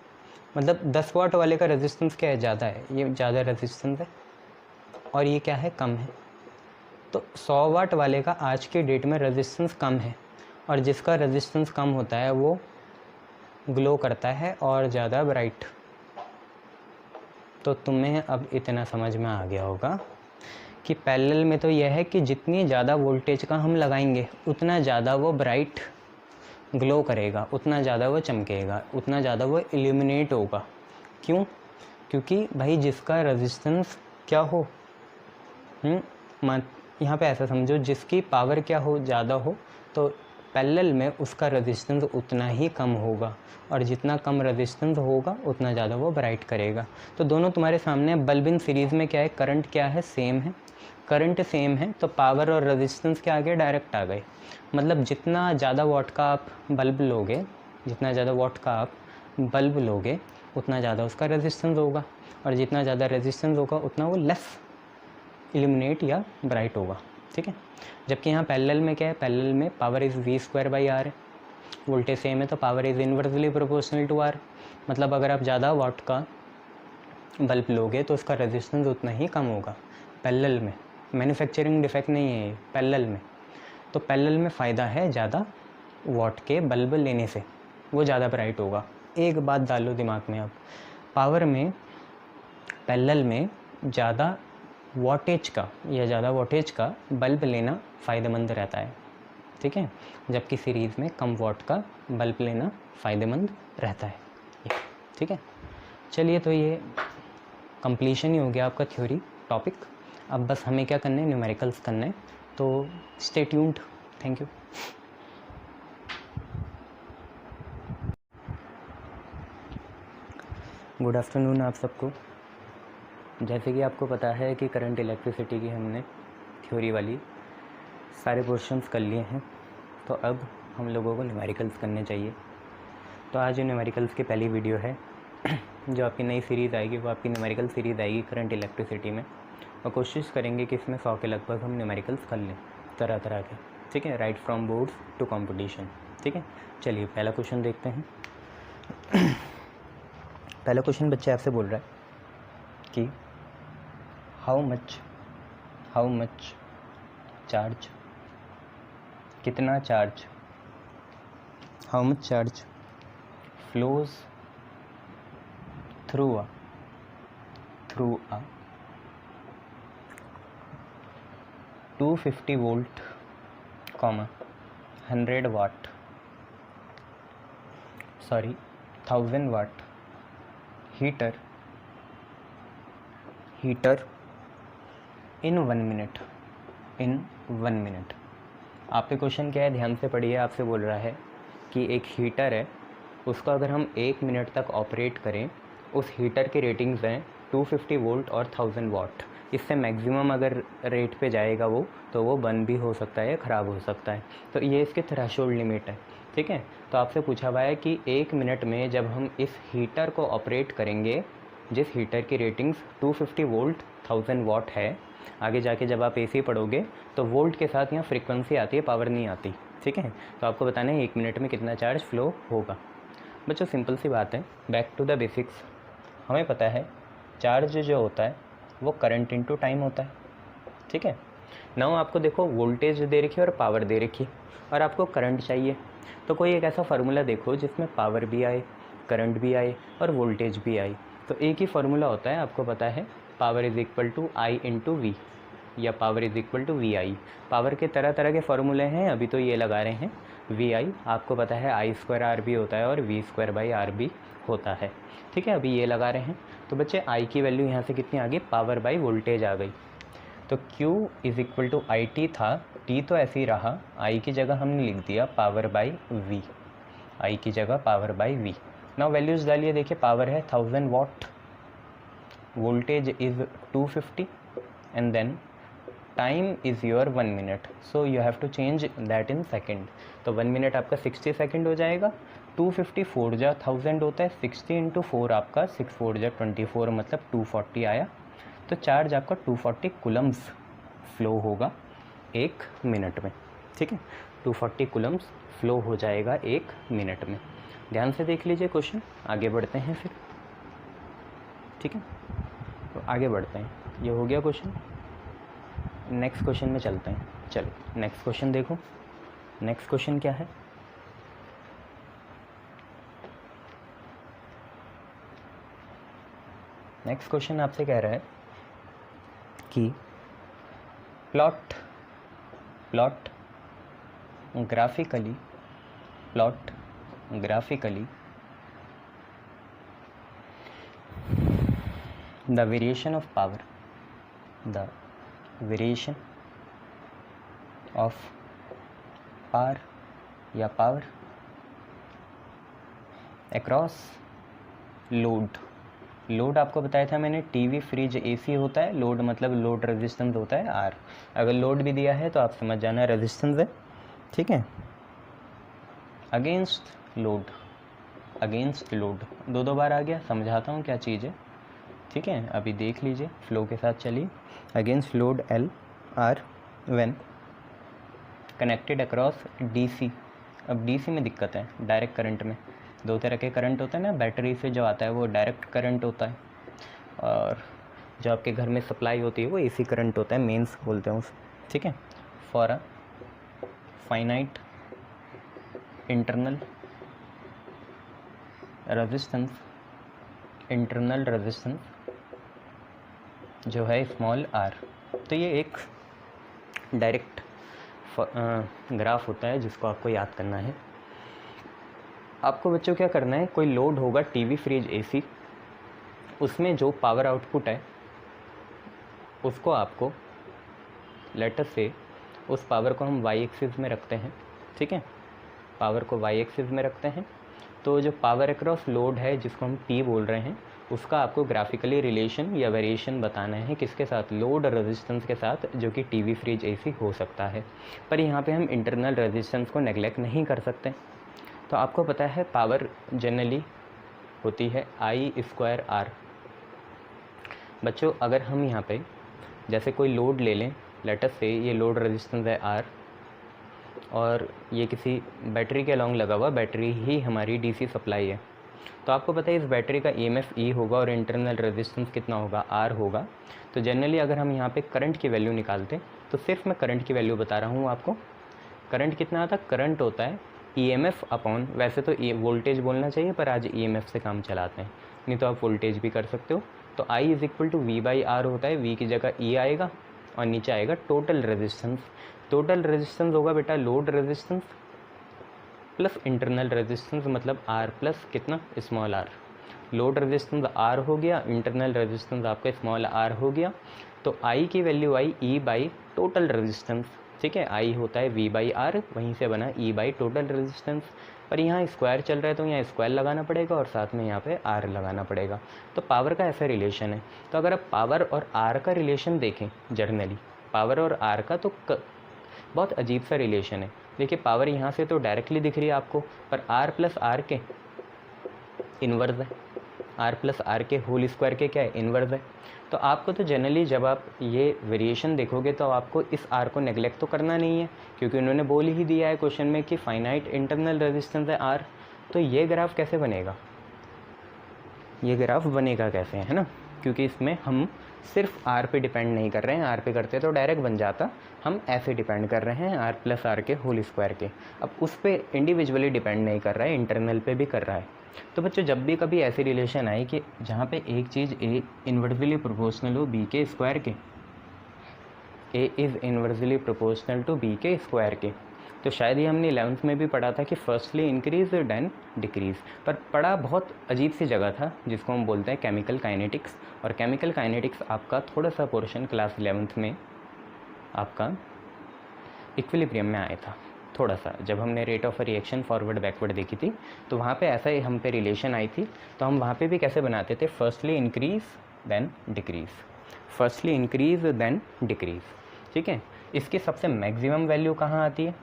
मतलब 10 वाट वाले का रेजिस्टेंस क्या है, ज़्यादा है, ये ज़्यादा रेजिस्टेंस है, और ये क्या है, कम है। तो 100 वाट वाले का आज के डेट में रेजिस्टेंस कम है, और जिसका रेजिस्टेंस कम होता है वो ग्लो करता है और ज़्यादा ब्राइट। तो तुम्हें अब इतना समझ में आ गया होगा कि पैरेलल में तो यह है कि जितनी ज़्यादा वोल्टेज का हम लगाएंगे उतना ज़्यादा वो ब्राइट ग्लो करेगा, उतना ज़्यादा वो चमकेगा, उतना ज़्यादा वो इल्यूमिनेट होगा। क्यों, क्योंकि भाई जिसका रेजिस्टेंस क्या हो, यहाँ पे ऐसा समझो, जिसकी पावर क्या हो, ज़्यादा हो, तो पैरेलल में उसका रेजिस्टेंस उतना ही कम होगा, और जितना कम रेजिस्टेंस होगा उतना ज़्यादा वो ब्राइट करेगा। तो दोनों तुम्हारे सामने, बल्ब इन सीरीज़ में क्या है, करंट क्या है, सेम है, करंट सेम है, तो पावर और रेजिस्टेंस क्या आ गए, डायरेक्ट आ गए। मतलब जितना ज़्यादा वाट का आप बल्ब लोगे, जितना ज़्यादा वाट का आप बल्ब लोगे उतना ज़्यादा उसका रेजिस्टेंस होगा, और जितना ज़्यादा रेजिस्टेंस होगा उतना वो लेस इल्यूमिनेट या ब्राइट होगा, ठीक है। जबकि यहाँ पैरेलल में क्या है, पैरेलल में पावर इज़ V²/R है, वोल्टेज सेम है तो power is inversely proportional to R। मतलब अगर आप ज़्यादा वाट का बल्ब लोगे तो उसका रेजिस्टेंस उतना ही कम होगा पैरेलल में। मैन्युफैक्चरिंग डिफेक्ट नहीं है ये, पैरेलल में। तो पैरेलल में फ़ायदा है ज़्यादा वाट के बल्ब लेने से, वो ज़्यादा ब्राइट होगा। एक बात डालो दिमाग में, अब पावर में पैरेलल में ज़्यादा वॉटेज का या ज़्यादा वॉटेज का बल्ब लेना फ़ायदेमंद रहता है, ठीक है, जबकि सीरीज़ में कम वॉट का बल्ब लेना फ़ायदेमंद रहता है, ठीक है। चलिए, तो ये कंप्लीशन ही हो गया आपका थ्योरी टॉपिक। अब बस हमें क्या करना है, न्यूमेरिकल्स करना है, तो stay tuned. Thank you. Good afternoon आप सबको। जैसे कि आपको पता है कि करंट इलेक्ट्रिसिटी की हमने थ्योरी वाली सारे क्वेश्चंस कर लिए हैं, तो अब हम लोगों को न्यूमेरिकल्स करने चाहिए। तो आज न्यूमेरिकल्स की पहली वीडियो है, जो आपकी नई सीरीज़ आएगी वो आपकी न्यूमेरिकल सीरीज़ आएगी करंट इलेक्ट्रिसिटी में, और कोशिश करेंगे कि इसमें 100 के लगभग हम न्यूमेरिकल्स कर लें, तरह तरह के, ठीक है, right from boards to competition, ठीक है। चलिए पहला क्वेश्चन देखते हैं। पहला क्वेश्चन बच्चे आपसे बोल रहा है कि हाउ मच चार्ज, कितना charge, how much charge flows through a 250 volt, 100 watt, 1000 watt heater in 1 minute. आपके क्वेश्चन क्या है, ध्यान से पढ़िए। आपसे बोल रहा है कि एक हीटर है, उसको अगर हम 1 मिनट तक ऑपरेट करें, उस हीटर की रेटिंग्स हैं 250 वोल्ट और 1000 वाट। इससे मैक्सिमम अगर रेट पे जाएगा वो, तो वो बंद भी हो सकता है, ख़राब हो सकता है। तो ये इसके थ्रेशोल्ड लिमिट है, ठीक है। तो आपसे पूछा हुआ है कि 1 मिनट में जब हम इस हीटर को ऑपरेट करेंगे, जिस हीटर की रेटिंग्स 250 वोल्ट 1000 वाट है, आगे जाके जब आप एसी पढ़ोगे तो वोल्ट के साथ यहाँ फ्रीक्वेंसी आती है, पावर नहीं आती, ठीक है। तो आपको बताना है 1 मिनट में कितना चार्ज फ्लो होगा। बच्चों सिंपल सी बात है, बैक टू द बेसिक्स। हमें पता है चार्ज जो होता है वो करंट इनटू टाइम होता है, ठीक है। नाउ आपको देखो वोल्टेज दे रखी है और पावर दे रखी है, और आपको करंट चाहिए। तो कोई एक ऐसा फार्मूला देखो जिसमें पावर भी आए, करंट भी आए और वोल्टेज भी आए। तो एक ही फार्मूला होता है, आपको पता है, power is equal to i into v, या power is equal to v i. Power के तरह तरह के फार्मूले हैं, अभी तो ये लगा रहे हैं वी आई। आपको पता है आई स्क्वायर आर भी होता है और वी स्क्वायर बाई आर भी होता है, ठीक है। अभी ये लगा रहे हैं। तो बच्चे आई की वैल्यू यहाँ से कितनी आ गई, पावर बाई वोल्टेज आ गई। तो Q is equal to I T था, T तो ऐसे ही रहा, आई की जगह हमने लिख दिया पावर बाई वी, आई की जगह power by v. Now values डालिए, देखिए पावर है 1000 watt, voltage is 250 and then time is your 1 minute. So you have to change that in second. तो 1 मिनट आपका 60 सेकेंड हो जाएगा। 250 4 जा 1000 होता है, 60 इंटू 4 आपका 6 4 जा 24, मतलब 240 आया। तो चार्ज आपका 240 कुलम्स फ्लो होगा 1 मिनट में, ठीक है। 240 कुलम्स फ्लो हो जाएगा 1 मिनट में। ध्यान से देख लीजिए क्वेश्चन, आगे बढ़ते हैं फिर, ठीक है। तो आगे बढ़ते हैं, ये हो गया क्वेश्चन। नेक्स्ट क्वेश्चन में चलते हैं। चलो नेक्स्ट क्वेश्चन देखो। नेक्स्ट क्वेश्चन क्या है, नेक्स्ट क्वेश्चन आपसे कह रहा है कि plot graphically the variation of power, या पावर अक्रॉस लोड आपको बताया था मैंने, टीवी फ्रिज एसी होता है, लोड मतलब लोड रेजिस्टेंस होता है आर। अगर लोड भी दिया है तो आप समझ जाना रेजिस्टेंस है, ठीक है। अगेंस्ट लोड दो बार आ गया, समझाता हूँ क्या चीज़ है, ठीक है। अभी देख लीजिए, फ्लो के साथ चलिए। Against load L R when connected across DC. अब डीसी में दिक्कत है, डायरेक्ट करंट में दो तरह के करंट होते हैं ना, बैटरी से जो आता है वो डायरेक्ट करंट होता है, और जो आपके घर में सप्लाई होती है वो एसी करंट होता है, मेंस बोलते हैं उस, ठीक है। For a finite internal resistance जो है स्मॉल आर। तो ये एक डायरेक्ट ग्राफ होता है जिसको आपको याद करना है। आपको बच्चों क्या करना है, कोई लोड होगा टीवी फ्रिज एसी, उसमें जो पावर आउटपुट है उसको आपको लेटर से उस पावर को हम वाई एक्सिस में रखते हैं, ठीक है। पावर को वाई एक्सिस में रखते हैं। तो जो पावर अक्रॉस लोड है जिसको हम P बोल रहे हैं, उसका आपको ग्राफिकली रिलेशन या वेरिएशन बताना है, किसके साथ, लोड रेजिस्टेंस के साथ, जो कि टीवी फ्रिज एसी हो सकता है। पर यहाँ पे हम इंटरनल रेजिस्टेंस को नेगलेक्ट नहीं कर सकते। तो आपको पता है पावर जनरली होती है आई स्क्वायर आर। बच्चों अगर हम यहाँ पे जैसे कोई लोड ले लें, लेटर से ये लोड रेजिस्टेंस है आर, और ये किसी बैटरी के अलॉन्ग लगा हुआ, बैटरी ही हमारी डीसी सप्लाई है, तो आपको पता है इस बैटरी का EMF E होगा और इंटरनल रेजिस्टेंस कितना होगा, R होगा। तो जनरली अगर हम यहाँ पे करंट की वैल्यू निकालते तो सिर्फ मैं करंट की वैल्यू बता रहा हूँ आपको। करंट कितना आता है, करंट होता है EMF अपॉन, वैसे तो वोल्टेज बोलना चाहिए पर आज EMF से काम चलाते हैं, नहीं तो आप वोल्टेज भी कर सकते हो। तो I is equal to V/R होता है, V की जगह E आएगा और नीचे आएगा टोटल रेजिस्टेंस। टोटल रेजिस्टेंस होगा बेटा load resistance plus internal resistance, मतलब R प्लस कितना, small r। Load resistance R हो गया, इंटरनल रेजिस्टेंस आपका स्मॉल r हो गया। तो I की value I E by total resistance, ठीक है। I होता है V/R, वहीं से बना E बाई टोटल रेजिस्टेंस। पर यहाँ स्क्वायर चल रहा है तो यहाँ स्क्वायर लगाना पड़ेगा और साथ में यहाँ पे R लगाना पड़ेगा। तो पावर का ऐसा रिलेशन है। तो अगर आप पावर और R का रिलेशन देखें जर्नली, पावर और R का तो बहुत अजीब सा रिलेशन है। देखिए पावर यहाँ से तो डायरेक्टली दिख रही है आपको, पर R प्लस R के इन्वर्स है, R प्लस R के होल स्क्वायर के क्या है, इन्वर्स है। तो आपको तो जनरली जब आप ये वेरिएशन देखोगे तो आपको इस R को नेगलेक्ट तो करना नहीं है, क्योंकि उन्होंने बोल ही दिया है क्वेश्चन में कि फाइनाइट इंटरनल रेजिस्टेंस है R। तो ये ग्राफ कैसे बनेगा, ये ग्राफ बनेगा कैसे, है ना, क्योंकि इसमें हम सिर्फ R पे डिपेंड नहीं कर रहे हैं। R पे करते तो डायरेक्ट बन जाता, हम ऐसे डिपेंड कर रहे हैं R प्लस R के होल स्क्वायर के। अब उस पर इंडिविजुअली डिपेंड नहीं कर रहा है, इंटरनल पे भी कर रहा है। तो बच्चों जब भी कभी ऐसी रिलेशन आई कि जहाँ पे एक चीज़ A इन्वर्सली प्रोपोर्शनल हो B के स्क्वायर के, A is inversely proportional to B के स्क्वायर के, तो शायद ये हमने 11th में भी पढ़ा था कि फर्स्टली इंक्रीज देन डिक्रीज, पर पढ़ा बहुत अजीब सी जगह था जिसको हम बोलते हैं केमिकल काइनेटिक्स। और केमिकल काइनेटिक्स आपका थोड़ा सा पोर्शन क्लास 11th में आपका इक्विलिब्रियम में आया था थोड़ा सा, जब हमने rate of reaction forward backward देखी थी तो वहाँ पे ऐसा ही हम पे रिलेशन आई थी। तो हम वहाँ पे भी कैसे बनाते थे, firstly increase then decrease, firstly increase then decrease, ठीक है। इसकी सबसे मैक्सिमम वैल्यू कहाँ आती है,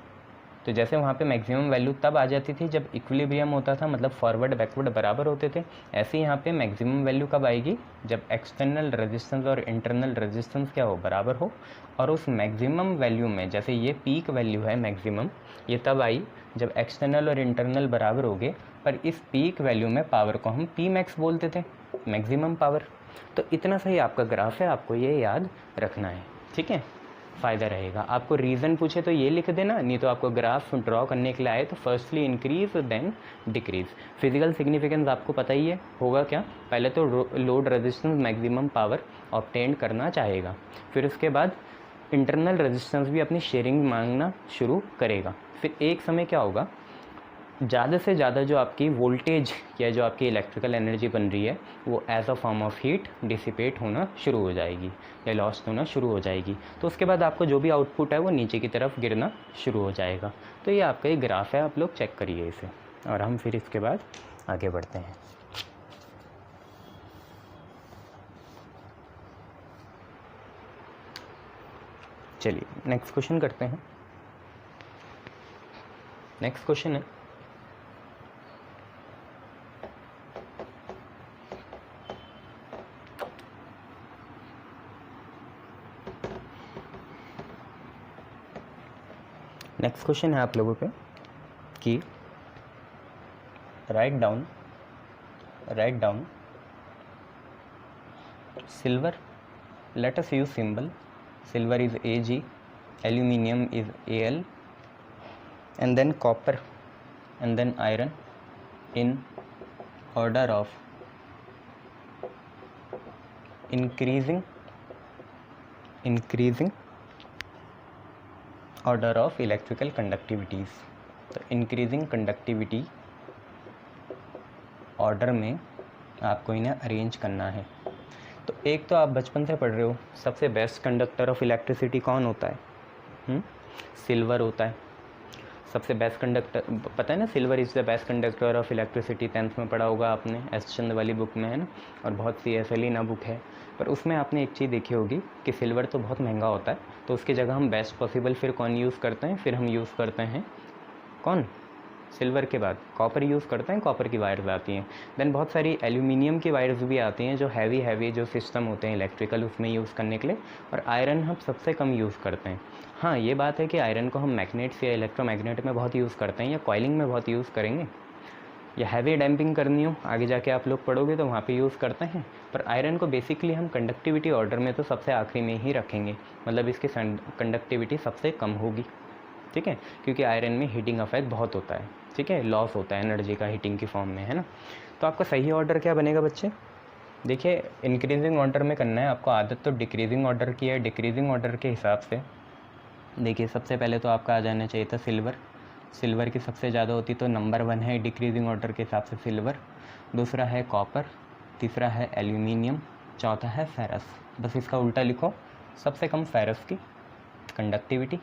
तो जैसे वहाँ पे मैक्सिमम वैल्यू तब आ जाती थी जब इक्विलिब्रियम होता था, मतलब फॉरवर्ड बैकवर्ड बराबर होते थे। ऐसे यहाँ पे मैक्सिमम वैल्यू कब आएगी, जब एक्सटर्नल रेजिस्टेंस और इंटरनल रेजिस्टेंस क्या हो, बराबर हो। और उस मैक्सिमम वैल्यू में, जैसे ये पीक वैल्यू है मैक्सिमम, ये तब आई जब एक्सटर्नल और इंटरनल बराबर हो गए। पर इस पीक वैल्यू में पावर को हम P मैक्स बोलते थे, मैक्सिमम पावर। तो इतना सही आपका ग्राफ है, आपको ये याद रखना है, ठीक है, फ़ायदा रहेगा। आपको रीज़न पूछे तो ये लिख देना, नहीं तो आपको ग्राफ ड्रॉ करने के लिए आए तो firstly increase then decrease. Physical significance आपको पता ही है, होगा क्या, पहले तो load resistance maximum power obtain करना चाहेगा, फिर उसके बाद इंटरनल रेजिस्टेंस भी अपनी शेयरिंग मांगना शुरू करेगा। फिर एक समय क्या होगा, ज़्यादा से ज़्यादा जो आपकी वोल्टेज या जो आपकी इलेक्ट्रिकल एनर्जी बन रही है वो as a form of heat dissipate होना शुरू हो जाएगी या लॉस्ट होना शुरू हो जाएगी। तो उसके बाद आपको जो भी आउटपुट है वो नीचे की तरफ गिरना शुरू हो जाएगा। तो ये आपका एक ग्राफ है, आप लोग चेक करिए इसे, और हम फिर इसके बाद आगे बढ़ते हैं। चलिए नेक्स्ट क्वेश्चन करते हैं। नेक्स्ट क्वेश्चन है, नेक्स्ट क्वेश्चन है आप लोगों पे कि write down silver, let us use symbol, silver is Ag, aluminium is Al, and then copper and then iron in order of increasing order of electrical conductivities। तो इंक्रीजिंग कंडक्टिविटी ऑर्डर में आपको इन्हें अरेंज करना है। तो एक तो आप बचपन से पढ़ रहे हो, सबसे बेस्ट कंडक्टर ऑफ इलेक्ट्रिसिटी कौन होता है, सिल्वर होता है। सबसे बेस्ट कंडक्टर पता है ना, silver is the best conductor of electricity, 10th में पढ़ा होगा आपने, एस चंद वाली बुक में, है ना। और बहुत सी एसएलइना बुक है, पर उसमें आपने एक चीज़ देखी होगी कि सिल्वर तो बहुत महंगा होता है, तो उसकी जगह हम बेस्ट पॉसिबल फिर कौन यूज़ करते हैं, फिर हम यूज़ करते हैं कौन, सिल्वर के बाद कॉपर यूज़ करते हैं, कॉपर की वायर्स आती हैं। देन बहुत सारी एल्यूमिनियम की वायर्स भी आती हैं जो हैवी जो सिस्टम होते हैं इलेक्ट्रिकल, उसमें यूज़ करने के लिए। और आयरन हम सबसे कम यूज़ करते हैं। हाँ, ये बात है कि आयरन को हम मैग्नेट्स या इलेक्ट्रोमैग्नेट में बहुत यूज़ करते हैं या कॉइलिंग में बहुत यूज़ करेंगे, या हैवी डैम्पिंग करनी हो, आगे जाके आप लोग पढ़ोगे तो वहाँ पे यूज़ करते हैं, पर आयरन को बेसिकली हम कंडक्टिविटी ऑर्डर में तो सबसे आखिरी में ही रखेंगे, मतलब इसकी कंडक्टिविटी सबसे कम होगी, ठीक है, क्योंकि आयरन में हीटिंग इफेक्ट बहुत होता है, ठीक है, लॉस होता है एनर्जी का हीटिंग की फॉर्म में, है ना। तो आपका सही ऑर्डर क्या बनेगा बच्चे? देखिए इंक्रीजिंग ऑर्डर में करना है आपको, आदत तो डिक्रीजिंग ऑर्डर की है। डिक्रीजिंग ऑर्डर के हिसाब से देखिए सबसे पहले तो आपका आ जाना चाहिए था सिल्वर, सिल्वर की सबसे ज़्यादा होती तो नंबर 1 है डिक्रीजिंग ऑर्डर के हिसाब से सिल्वर, दूसरा है कॉपर, तीसरा है एल्यूमिनियम, चौथा है फेरस। बस इसका उल्टा लिखो, सबसे कम फेरस की कंडक्टिविटी,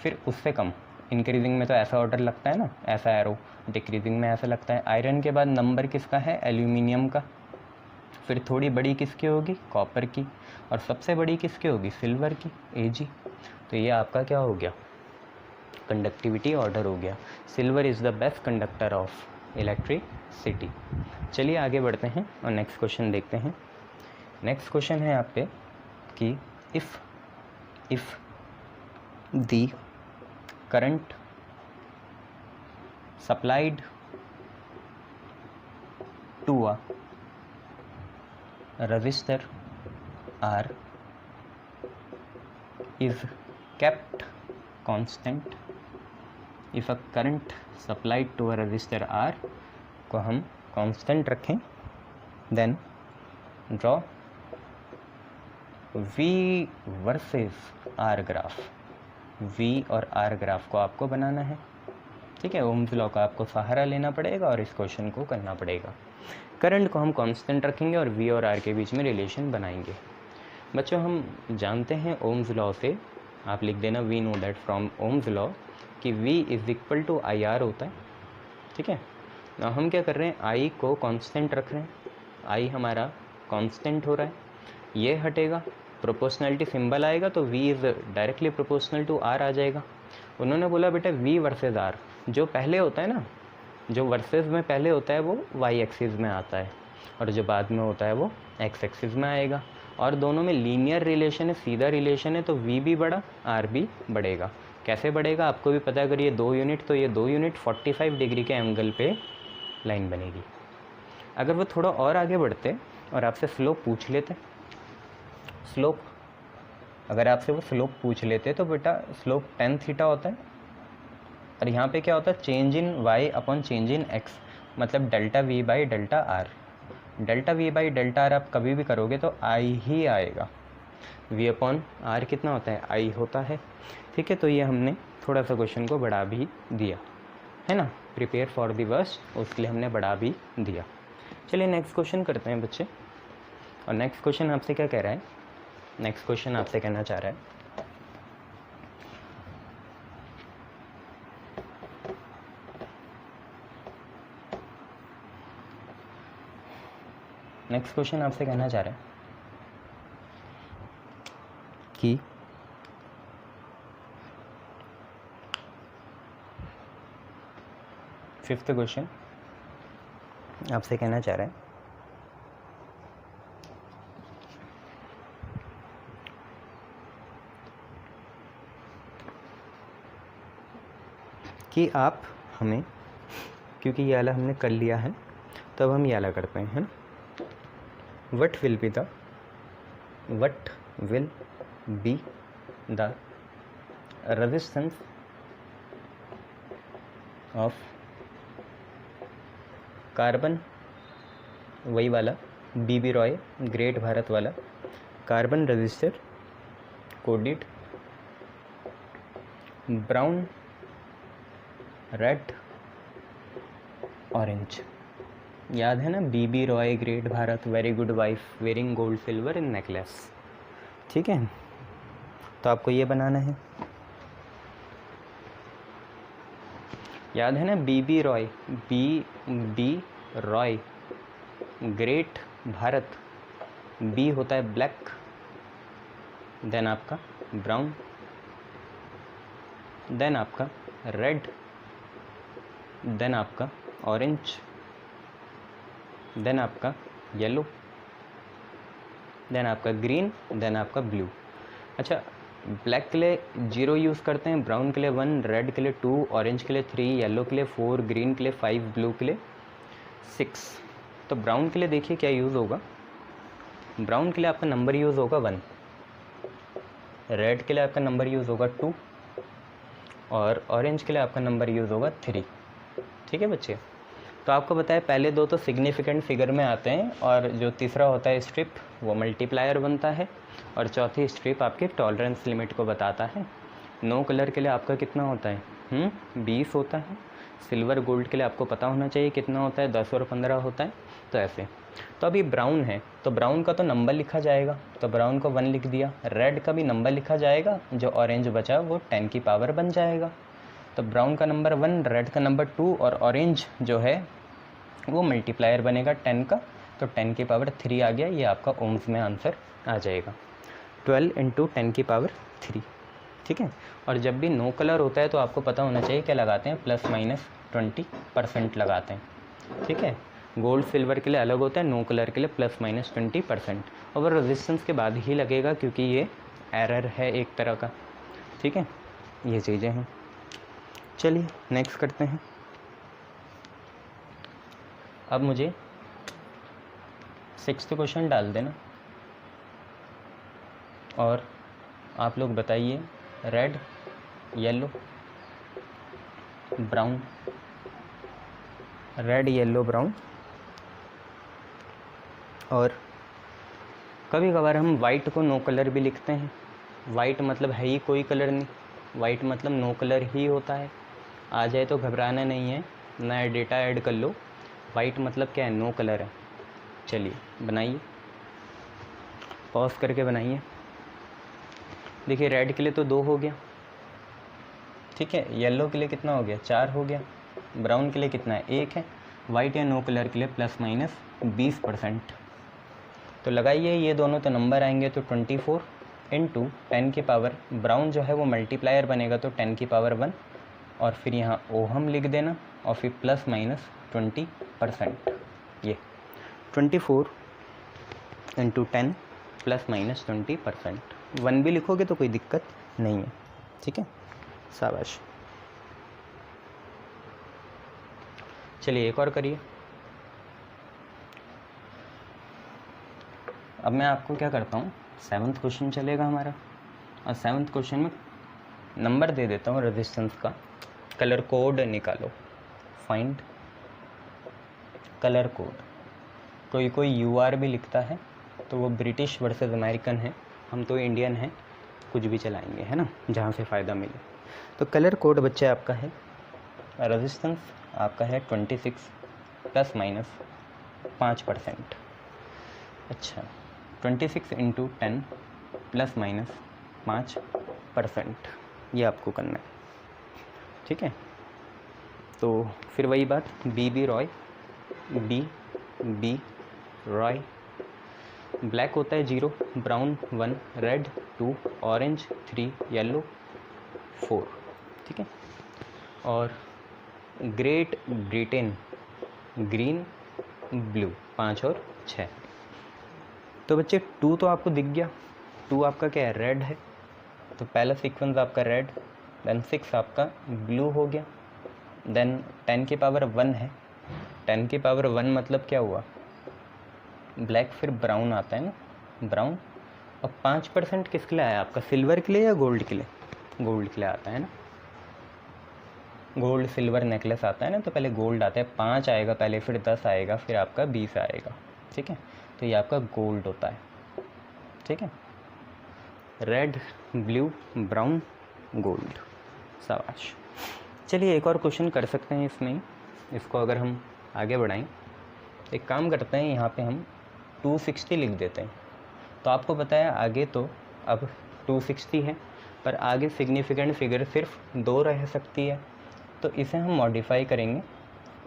फिर उससे कम, इंक्रीजिंग में तो ऐसा ऑर्डर लगता है ना, ऐसा एरो, डिक्रीजिंग में ऐसा लगता है। आयरन के बाद नंबर किसका है? एल्यूमिनियम का, फिर थोड़ी बड़ी किसकी होगी? कॉपर की, और सबसे बड़ी किसकी होगी? सिल्वर की, Ag। तो ये आपका क्या हो गया? कंडक्टिविटी ऑर्डर हो गया। Silver is the best conductor of electricity. चलिए आगे बढ़ते हैं और नेक्स्ट क्वेश्चन देखते हैं। नेक्स्ट क्वेश्चन है आप पे कि if the current supplied to a resistor R is kept constant, if a current supplied to a resistor R को हम कांस्टेंट रखें, then draw V versus R graph. V और R ग्राफ को आपको बनाना है, ठीक है, ओम्स लॉ का आपको सहारा लेना पड़ेगा और इस क्वेश्चन को करना पड़ेगा। करंट को हम कांस्टेंट रखेंगे और V और R के बीच में रिलेशन बनाएंगे। बच्चों हम जानते हैं ओम्स लॉ से, आप लिख देना we know that from Ohm's law कि V is equal to IR होता है, ठीक है। ना हम क्या कर रहे हैं, I को कांस्टेंट रख रहे हैं, I हमारा कांस्टेंट हो रहा है, ये हटेगा, प्रोपोर्शनलिटी सिंबल आएगा तो V is directly proportional to R आ जाएगा। उन्होंने बोला बेटा V वर्सेस R, जो पहले होता है ना, जो वर्सेस में पहले होता है वो y एक्सिस में आता है और जो बाद में होता है वो x एक्सिस में आएगा, और दोनों में लीनियर रिलेशन है, सीधा रिलेशन है, तो v भी बढ़ा r भी बढ़ेगा। कैसे बढ़ेगा आपको भी पता है, अगर ये 2 यूनिट तो ये 2 यूनिट 45 डिग्री के एंगल पे लाइन बनेगी। अगर वो थोड़ा और आगे बढ़ते और आपसे स्लोप पूछ लेते, स्लोप अगर आपसे वो स्लोप पूछ लेते तो बेटा स्लोप tan थीटा होता है, और यहाँ पे क्या होता है? Change in y upon change in x, मतलब delta v by delta R. Delta v by delta R आप कभी भी करोगे तो I ही आएगा, v अपॉन आर कितना होता है? I होता है, ठीक है। तो ये हमने थोड़ा सा क्वेश्चन को बढ़ा भी दिया है ना, प्रिपेयर फॉर द वर्स्ट, उसके लिए हमने बढ़ा भी दिया। चलिए नेक्स्ट क्वेश्चन करते हैं बच्चे, और नेक्स्ट क्वेश्चन आपसे क्या कह रहा है? नेक्स्ट क्वेश्चन आपसे कहना चाह रहा है नेक्स्ट क्वेश्चन आपसे कहना चाह रहा है कि फिफ्थ क्वेश्चन आपसे कहना चाह रहा है कि आप हमें, क्योंकि ये वाला हमने कर लिया है तो अब हम ये वाला करते हैं, है ना। What will be the resistance of carbon, वही वाला BB रॉय ग्रेट भारत वाला carbon register coded brown red orange. याद है ना, BB Roy great Bharat very good wife wearing gold silver in necklace, ठीक है। तो आपको ये बनाना है, याद है ना, BB Roy, BB Roy great Bharat, B होता है ब्लैक, देन आपका ब्राउन, देन आपका रेड, देन आपका ऑरेंज, देन आपका येलो, देन आपका ग्रीन, देन आपका ब्लू। अच्छा, ब्लैक के लिए 0 यूज़ करते हैं, ब्राउन के लिए 1, रेड के लिए 2, ऑरेंज के लिए 3, येलो के लिए 4, ग्रीन के लिए 5, ब्लू के लिए 6। तो ब्राउन के लिए देखिए क्या यूज़ होगा, ब्राउन के लिए आपका नंबर यूज़ होगा 1, रेड के लिए आपका नंबर यूज़ होगा 2 और ऑरेंज के लिए आपका नंबर यूज़ होगा 3। ठीक है बच्चे, तो आपको बताया पहले दो तो सिग्निफिकेंट फिगर में आते हैं और जो तीसरा होता है स्ट्रिप वो मल्टीप्लायर बनता है और चौथी स्ट्रिप आपकी टॉलरेंस लिमिट को बताता है। नो कलर के लिए आपका कितना होता है 20 होता है। सिल्वर गोल्ड के लिए आपको पता होना चाहिए कितना होता है, 10 और 15 होता है। तो ऐसे, तो अभी ब्राउन है तो ब्राउन का तो नंबर लिखा जाएगा, तो ब्राउन को 1 लिख दिया। रेड का भी नंबर लिखा जाएगा, जो ऑरेंज बचा वो 10 की पावर बन जाएगा। तो ब्राउन का नंबर 1, रेड का नंबर 2 और ऑरेंज जो है वो मल्टीप्लायर बनेगा 10 का, तो 10 की पावर 3 आ गया। ये आपका ओम्स में आंसर आ जाएगा, 12 इंटू 10 की पावर 3। ठीक है, और जब भी नो कलर होता है तो आपको पता होना चाहिए क्या लगाते हैं, +-20% लगाते हैं। ठीक है, गोल्ड सिल्वर के लिए अलग होता है, नो कलर के लिए +-20%। और वो रेजिस्टेंस के बाद ही लगेगा क्योंकि ये एरर है एक तरह का। ठीक है, ये चीज़ें हैं। चलिए नेक्स्ट करते हैं। अब मुझे 6th क्वेश्चन डाल देना और आप लोग बताइए red, yellow, brown, red, yellow, brown. और कभी कभार हम वाइट को नो कलर भी लिखते हैं। वाइट मतलब है ही कोई कलर नहीं, वाइट मतलब नो कलर ही होता है। आ जाए तो घबराना नहीं है, नया डेटा ऐड कर लो। वाइट मतलब क्या है, नो कलर है। चलिए बनाइए, पॉज करके बनाइए। देखिए रेड के लिए तो 2 हो गया, ठीक है। येलो के लिए कितना हो गया, 4 हो गया। ब्राउन के लिए कितना है, 1 है। वाइट या नो कलर के लिए +-20%। तो लगाइए, ये दोनों तो नंबर आएंगे, तो 24 इंटू 10 की पावर, ब्राउन जो है वो मल्टीप्लायर बनेगा तो 10 की पावर 1 और फिर यहाँ ओहम लिख देना और फिर +-20%। ये 24 इंटू 10 +-20%। 1 भी लिखोगे तो कोई दिक्कत नहीं है। ठीक है, शाबाश। चलिए एक और करिए। अब मैं आपको क्या करता हूँ, 7th क्वेश्चन चलेगा हमारा और 7th क्वेश्चन में नंबर दे देता हूँ रेजिस्टेंस का। कलर कोड निकालो, फाइंड कलर कोड। कोई कोई UR भी लिखता है तो वो ब्रिटिश वर्सेस अमेरिकन है, हम तो इंडियन हैं, कुछ भी चलाएंगे, है ना, जहाँ से फ़ायदा मिले। तो कलर कोड बच्चे आपका है, रेजिस्टेंस आपका है 26 ±5%। अच्छा, 26 इंटू 10 ±5%, ये आपको करना है। ठीक है, तो फिर वही बात, B Roy, B Roy. Black होता है 0, ब्राउन 1, रेड 2, ऑरेंज 3, येलो 4। ठीक है, और ग्रेट ब्रिटेन ग्रीन ब्लू 5 और 6। तो बच्चे 2 तो आपको दिख गया, 2 आपका क्या है, रेड है, तो पहला सीक्वेंस आपका रेड, देन 6 आपका ब्लू हो गया, देन 10 की पावर 1 है। 10 की पावर 1 मतलब क्या हुआ, ब्लैक, फिर ब्राउन आता है ना, ब्राउन। और 5% किसके लिए आया आपका, सिल्वर के लिए या गोल्ड के लिए, गोल्ड के लिए आता है ना, गोल्ड सिल्वर नेकलेस आता है ना, तो पहले गोल्ड आता है, 5 आएगा पहले, फिर 10 आएगा, फिर आपका 20 आएगा। ठीक है, तो ये आपका गोल्ड होता है। ठीक है, रेड, ब्लू, ब्राउन, गोल्ड, शाबाश। चलिए एक और क्वेश्चन कर सकते हैं इसमें, इसको अगर हम आगे बढ़ाएं, एक काम करते हैं, यहाँ पे हम 260 लिख देते हैं। तो आपको पता है आगे तो अब 260 है, पर आगे सिग्निफिकेंट फिगर सिर्फ 2 रह सकती है, तो इसे हम मॉडिफाई करेंगे,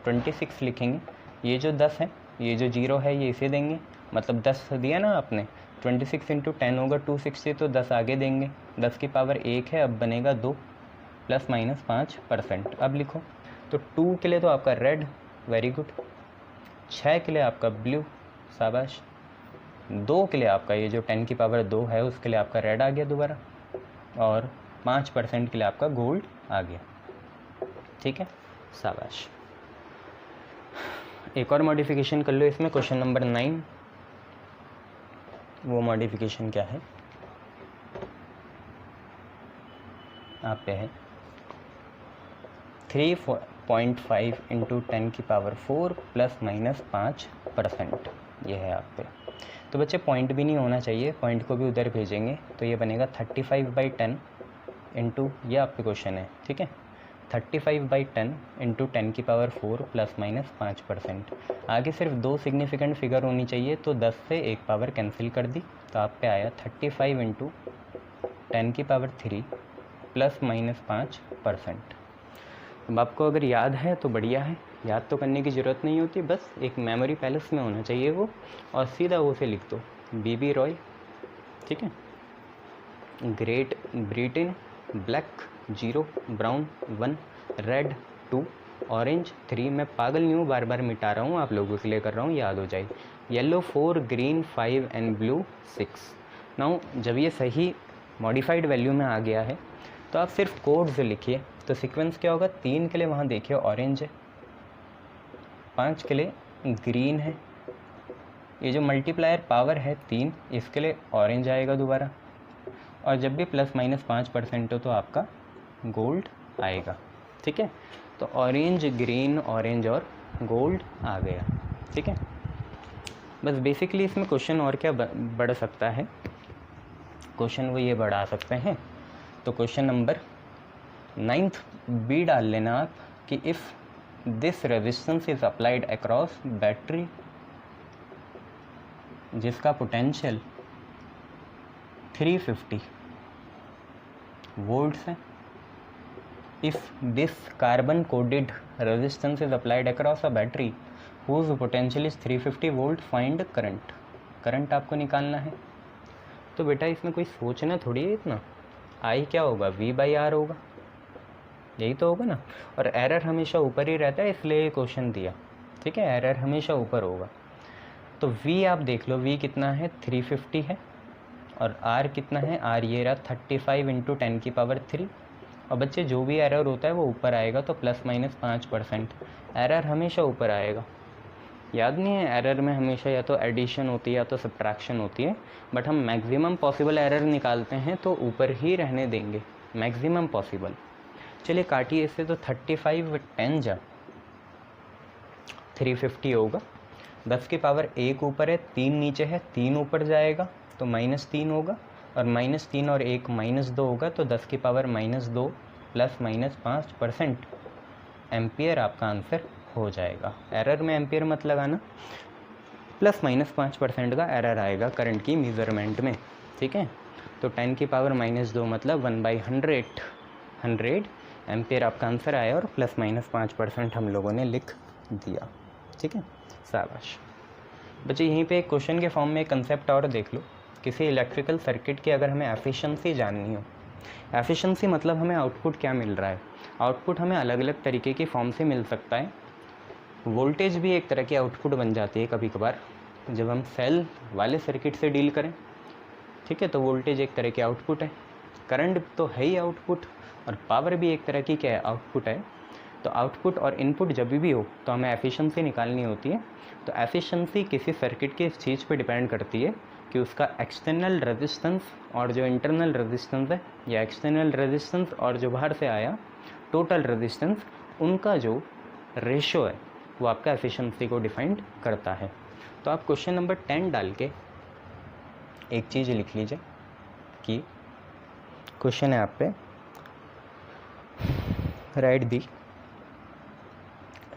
26 लिखेंगे। ये जो 10 है, ये जो 0 है, ये इसे देंगे, मतलब 10 दिया ना आपने, 26 इंटू 10 होगा 260, तो 10 आगे देंगे, 10 की पावर 1 है, अब बनेगा 2 ±5%। अब लिखो, तो 2 के लिए तो आपका रेड, वेरी गुड, 6 के लिए आपका ब्लू, शाबाश, 2 के लिए आपका ये जो 10 की पावर 2 है उसके लिए आपका रेड आ गया दोबारा, और 5% के लिए आपका गोल्ड आ गया। ठीक है, शाबाश। एक और मॉडिफिकेशन कर लो इसमें, क्वेश्चन नंबर 9। वो मॉडिफिकेशन क्या है, आप पे है 3.5 इंटू 10⁴ ±5%, ये है आप पे। तो बच्चे पॉइंट भी नहीं होना चाहिए, पॉइंट को भी उधर भेजेंगे तो ये बनेगा 35/10 इंटू, ये आपके क्वेश्चन है, ठीक है, 35/10 इंटू 10⁴ ±5%। आगे सिर्फ 2 सिग्निफिकेंट फिगर होनी चाहिए, तो 10 से 1 पावर कैंसिल कर दी, तो आप पे आया 35 इंटू 10⁻³ ±5%। अब आपको अगर याद है तो बढ़िया है, याद तो करने की ज़रूरत नहीं होती, बस एक मेमोरी पैलेस में होना चाहिए वो, और सीधा वो से लिख दो बीबी रॉय, ठीक है, great Britain, black 0, brown 1, red 2, orange 3, मैं पागल नहीं हूँ, बार बार मिटा रहा हूँ, आप लोगों के लिए कर रहा हूँ, याद हो जाए, yellow 4, green 5 and blue 6। Now जब ये सही मॉडिफाइड वैल्यू में आ गया है तो आप सिर्फ कोड से लिखिए, तो सीक्वेंस क्या होगा, 3 के लिए वहाँ देखिए ऑरेंज है, 5 के लिए ग्रीन है, ये जो मल्टीप्लायर पावर है 3, इसके लिए ऑरेंज आएगा दोबारा, और जब भी ±5% हो तो आपका गोल्ड आएगा, ठीक है। तो ऑरेंज, ग्रीन, ऑरेंज और गोल्ड आ गया, ठीक है। बस बेसिकली इसमें क्वेश्चन और क्या बढ़ सकता है, क्वेश्चन वो ये बढ़ा सकते हैं, तो क्वेश्चन नंबर 9th बी डाल लेना आप कि if this resistance is applied across battery जिसका पोटेंशियल 350 वोल्ट्स है, if this carbon coded resistance is applied across a battery whose potential is 350 volt, find current. Current आपको निकालना है, तो बेटा इसमें कोई सोचना थोड़ी है इतना, आई क्या होगा, V/R होगा, यही तो होगा ना, और एरर हमेशा ऊपर ही रहता है, इसलिए ये क्वेश्चन दिया, ठीक है, एरर हमेशा ऊपर होगा। तो V आप देख लो, V कितना है, 350 है, और R कितना है, R ये रहा 35 इंटू 10⁻³, और बच्चे जो भी एरर होता है वो ऊपर आएगा, तो ±5%, एरर हमेशा ऊपर आएगा। याद नहीं है, एरर में हमेशा या तो एडिशन होती है या तो सब्ट्रैक्शन होती है, बट हम मैक्सिमम पॉसिबल एरर निकालते हैं तो ऊपर ही रहने देंगे, मैक्सिमम पॉसिबल। चलिए काटिए इससे, तो 35 10 जा 350 होगा, 10 की पावर 1 ऊपर है, 3 नीचे है, 3 ऊपर जाएगा तो -3 होगा, और -3 और 1 -2 होगा, तो 10 की पावर -2 ±5% एम्पियर आपका आंसर हो जाएगा। एरर में एम्पियर मत लगाना, ±5% का एरर आएगा करंट की मेज़रमेंट में, ठीक है। तो 10 की पावर -2 मतलब 1/100 100 एम्पियर आपका आंसर आया, और ±5% हम लोगों ने लिख दिया, ठीक है, शाबाश। बच्चे यहीं पे एक क्वेश्चन के फॉर्म में एक कंसेप्ट और देख लो, किसी इलेक्ट्रिकल सर्किट की अगर हमें एफिशिएंसी जाननी हो, एफिशिएंसी मतलब हमें आउटपुट क्या मिल रहा है, आउटपुट हमें अलग अलग तरीके की फॉर्म से मिल सकता है, वोल्टेज भी एक तरह की आउटपुट बन जाती है कभी कभार जब हम सेल वाले सर्किट से डील करें, ठीक है, तो वोल्टेज एक तरह की आउटपुट है, करंट तो है ही आउटपुट, और पावर भी एक तरह की क्या है, आउटपुट है। तो आउटपुट और इनपुट जब भी हो तो हमें एफिशिएंसी निकालनी होती है, तो एफिशिएंसी किसी सर्किट के इस चीज़ पे डिपेंड करती है कि उसका एक्सटर्नल रेजिस्टेंस और जो इंटरनल रेजिस्टेंस है, या एक्सटर्नल रेजिस्टेंस और जो बाहर से आया टोटल रेजिस्टेंस, उनका जो रेशो है वो आपका एफिशिएंसी को डिफाइन करता है। तो आप क्वेश्चन नंबर 10 डाल के एक चीज़ लिख लीजिए कि क्वेश्चन है आप पे, राइट दी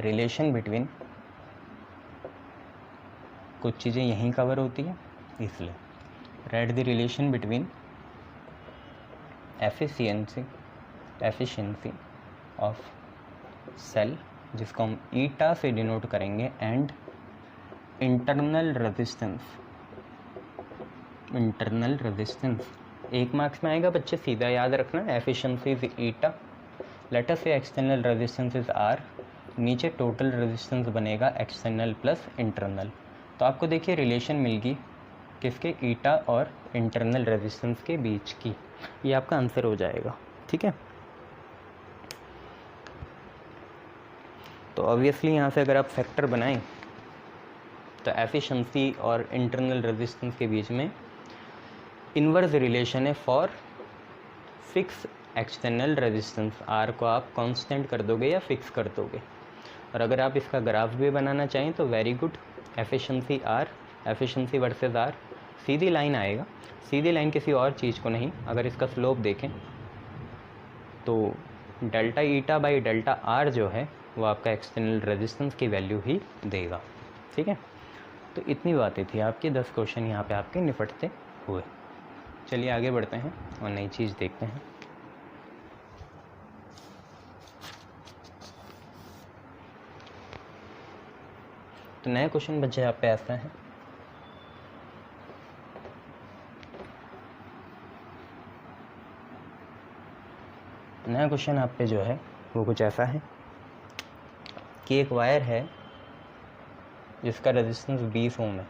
रिलेशन बिटवीन, कुछ चीज़ें यहीं कवर होती हैं इसलिए, write the relation between efficiency of cell, जिसको हम ईटा से डिनोट करेंगे, एंड इंटरनल रेजिस्टेंस। 1 मार्क्स में आएगा बच्चे, सीधा याद रखना, efficiency is eta, let us से एक्सटर्नल रेजिस्टेंस इज आर, नीचे टोटल रेजिस्टेंस बनेगा एक्सटर्नल प्लस इंटरनल। तो आपको देखिए रिलेशन मिल गई किसके, ईटा और इंटरनल रेजिस्टेंस के बीच की, ये आपका आंसर हो जाएगा, ठीक है। तो ऑब्वियसली यहाँ से अगर आप फैक्टर बनाएं तो एफिशिएंसी और इंटरनल रेजिस्टेंस के बीच में इन्वर्स रिलेशन है for fix external resistance. R को आप कांस्टेंट कर दोगे या फिक्स कर दोगे। और अगर आप इसका ग्राफ भी बनाना चाहें तो very good, efficiency R, efficiency versus R, सीधी लाइन आएगा, सीधी लाइन किसी और चीज़ को नहीं। अगर इसका स्लोप देखें तो delta eta by delta R जो है वो आपका एक्सटर्नल रेजिस्टेंस की वैल्यू ही देगा। ठीक है, तो इतनी बातें थी आपकी, 10 क्वेश्चन यहाँ पे आपके निपटते हुए। चलिए आगे बढ़ते हैं और नई चीज़ देखते हैं। तो नया क्वेश्चन बच्चे आप पे ऐसा है, नया क्वेश्चन आप पे जो है वो कुछ ऐसा है कि एक वायर है जिसका रेजिस्टेंस 20 ओम है।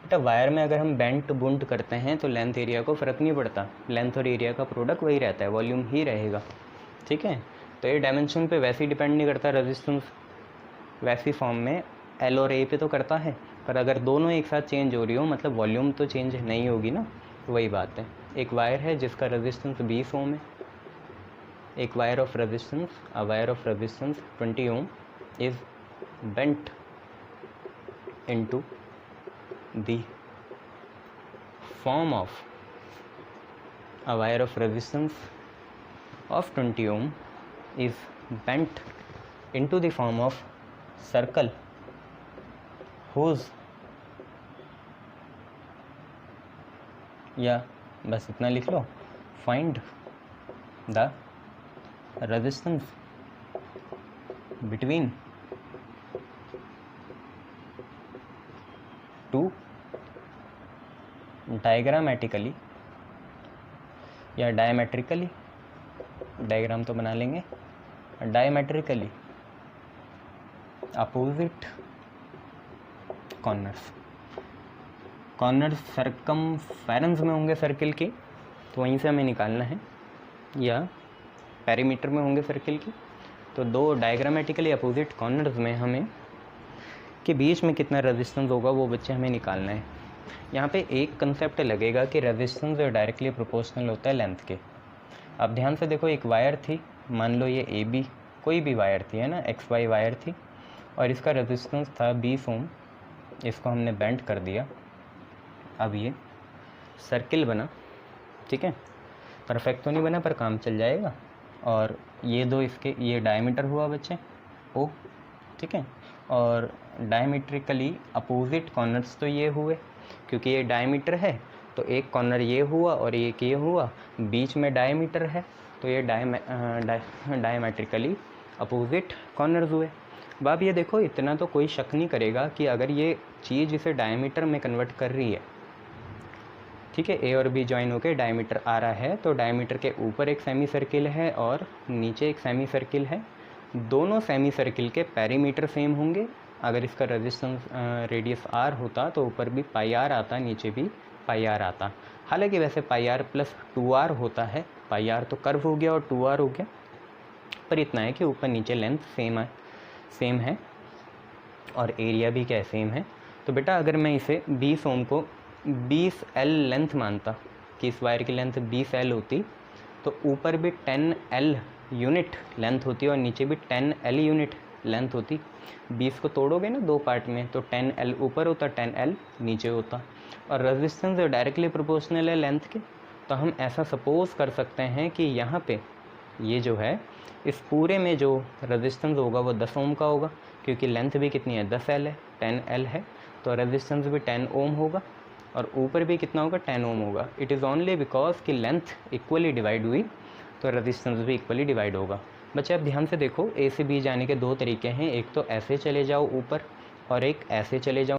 बेटा वायर में अगर हम बेंट बुंट करते हैं तो लेंथ एरिया को फ़र्क नहीं पड़ता, लेंथ और एरिया का प्रोडक्ट वही रहता है, वॉल्यूम ही रहेगा। ठीक है, तो ये डायमेंशन पे वैसे ही डिपेंड नहीं करता, रेजिस्टेंस वैसी फॉर्म में एल और ए पे तो करता है, पर अगर दोनों एक साथ चेंज हो रही हो मतलब वॉल्यूम तो चेंज नहीं होगी ना, वही बात है। एक वायर है जिसका रेजिस्टेंस 20 ओम है, एक wire of resistance, a wire of resistance 20 ohm is bent into the form of a wire of resistance of 20 ohm is bent into the form of circle whose, या बस इतना लिख लो, find the resistance between two diagrammatically या डायमेट्रिकली, डायग्राम तो बना लेंगे, diametrically opposite corners. Corners circumference में होंगे सर्किल के, तो वहीं से हमें निकालना है, या पेरीमीटर में होंगे सर्किल की, तो दो डायग्रामेटिकली अपोजिट कॉर्नर्स में हमें के बीच में कितना रेजिस्टेंस होगा वो बच्चे हमें निकालना है। यहाँ पे एक कंसेप्ट लगेगा कि रेजिस्टेंस डायरेक्टली प्रोपोर्शनल होता है लेंथ के। अब ध्यान से देखो, एक वायर थी, मान लो ये ए बी कोई भी वायर थी, है ना, एक्स वाई वायर थी, और इसका रेजिस्टेंस था 20 ओम, इसको हमने बेंड कर दिया, अब ये सर्किल बना। ठीक है, परफेक्ट तो नहीं बना पर काम चल जाएगा। और ये दो इसके ये डायमीटर हुआ बच्चे ओ, ठीक है, और डायमीट्रिकली अपोजिट कॉर्नर्स तो ये हुए, क्योंकि ये डायमीटर है तो एक कॉर्नर ये हुआ और एक ये हुआ, बीच में डायमीटर है तो ये डायमेट्रिकली अपोजिट कॉर्नर्स हुए। अब आप ये देखो, इतना तो कोई शक नहीं करेगा कि अगर ये चीज़ इसे डायमीटर में कन्वर्ट कर रही है, ठीक है, ए और बी ज्वाइन होकर डायमीटर आ रहा है, तो डायमीटर के ऊपर एक सेमी सर्किल है और नीचे एक सेमी सर्किल है, दोनों सेमी सर्किल के पेरीमीटर सेम होंगे। अगर इसका रेजिस्टेंस रेडियस आर होता तो ऊपर भी पाई आर आता, नीचे भी पाई आर आता। हालांकि वैसे पाई आर प्लस 2r होता है, पाई आर तो कर्व हो गया और 2r हो गया, पर इतना है कि ऊपर नीचे लेंथ सेम है और एरिया भी क्या है, सेम है। तो बेटा अगर मैं इसे 20 ओम को 20L लेंथ मानता कि इस वायर की लेंथ 20L होती, तो ऊपर भी 10L यूनिट लेंथ होती और नीचे भी 10L यूनिट लेंथ होती। 20 को तोड़ोगे ना दो पार्ट में तो 10L ऊपर होता, 10L नीचे होता, और रेजिस्टेंस डायरेक्टली प्रोपोर्शनल है लेंथ के। तो हम ऐसा सपोज़ कर सकते हैं कि यहाँ पे ये जो है इस पूरे में जो रेजिस्टेंस होगा वो 10 ओम का होगा, क्योंकि लेंथ भी कितनी है, 10L है, 10L है, तो रेजिस्टेंस भी 10 ओम होगा, और ऊपर भी कितना होगा, 10 ओम होगा। इट इज़ ओनली बिकॉज कि लेंथ इक्वली डिवाइड हुई तो रेजिस्टेंस भी इक्वली डिवाइड होगा। बच्चे आप ध्यान से देखो, ए से बी जाने के दो तरीके हैं, एक तो ऐसे चले जाओ ऊपर और एक ऐसे चले जाओ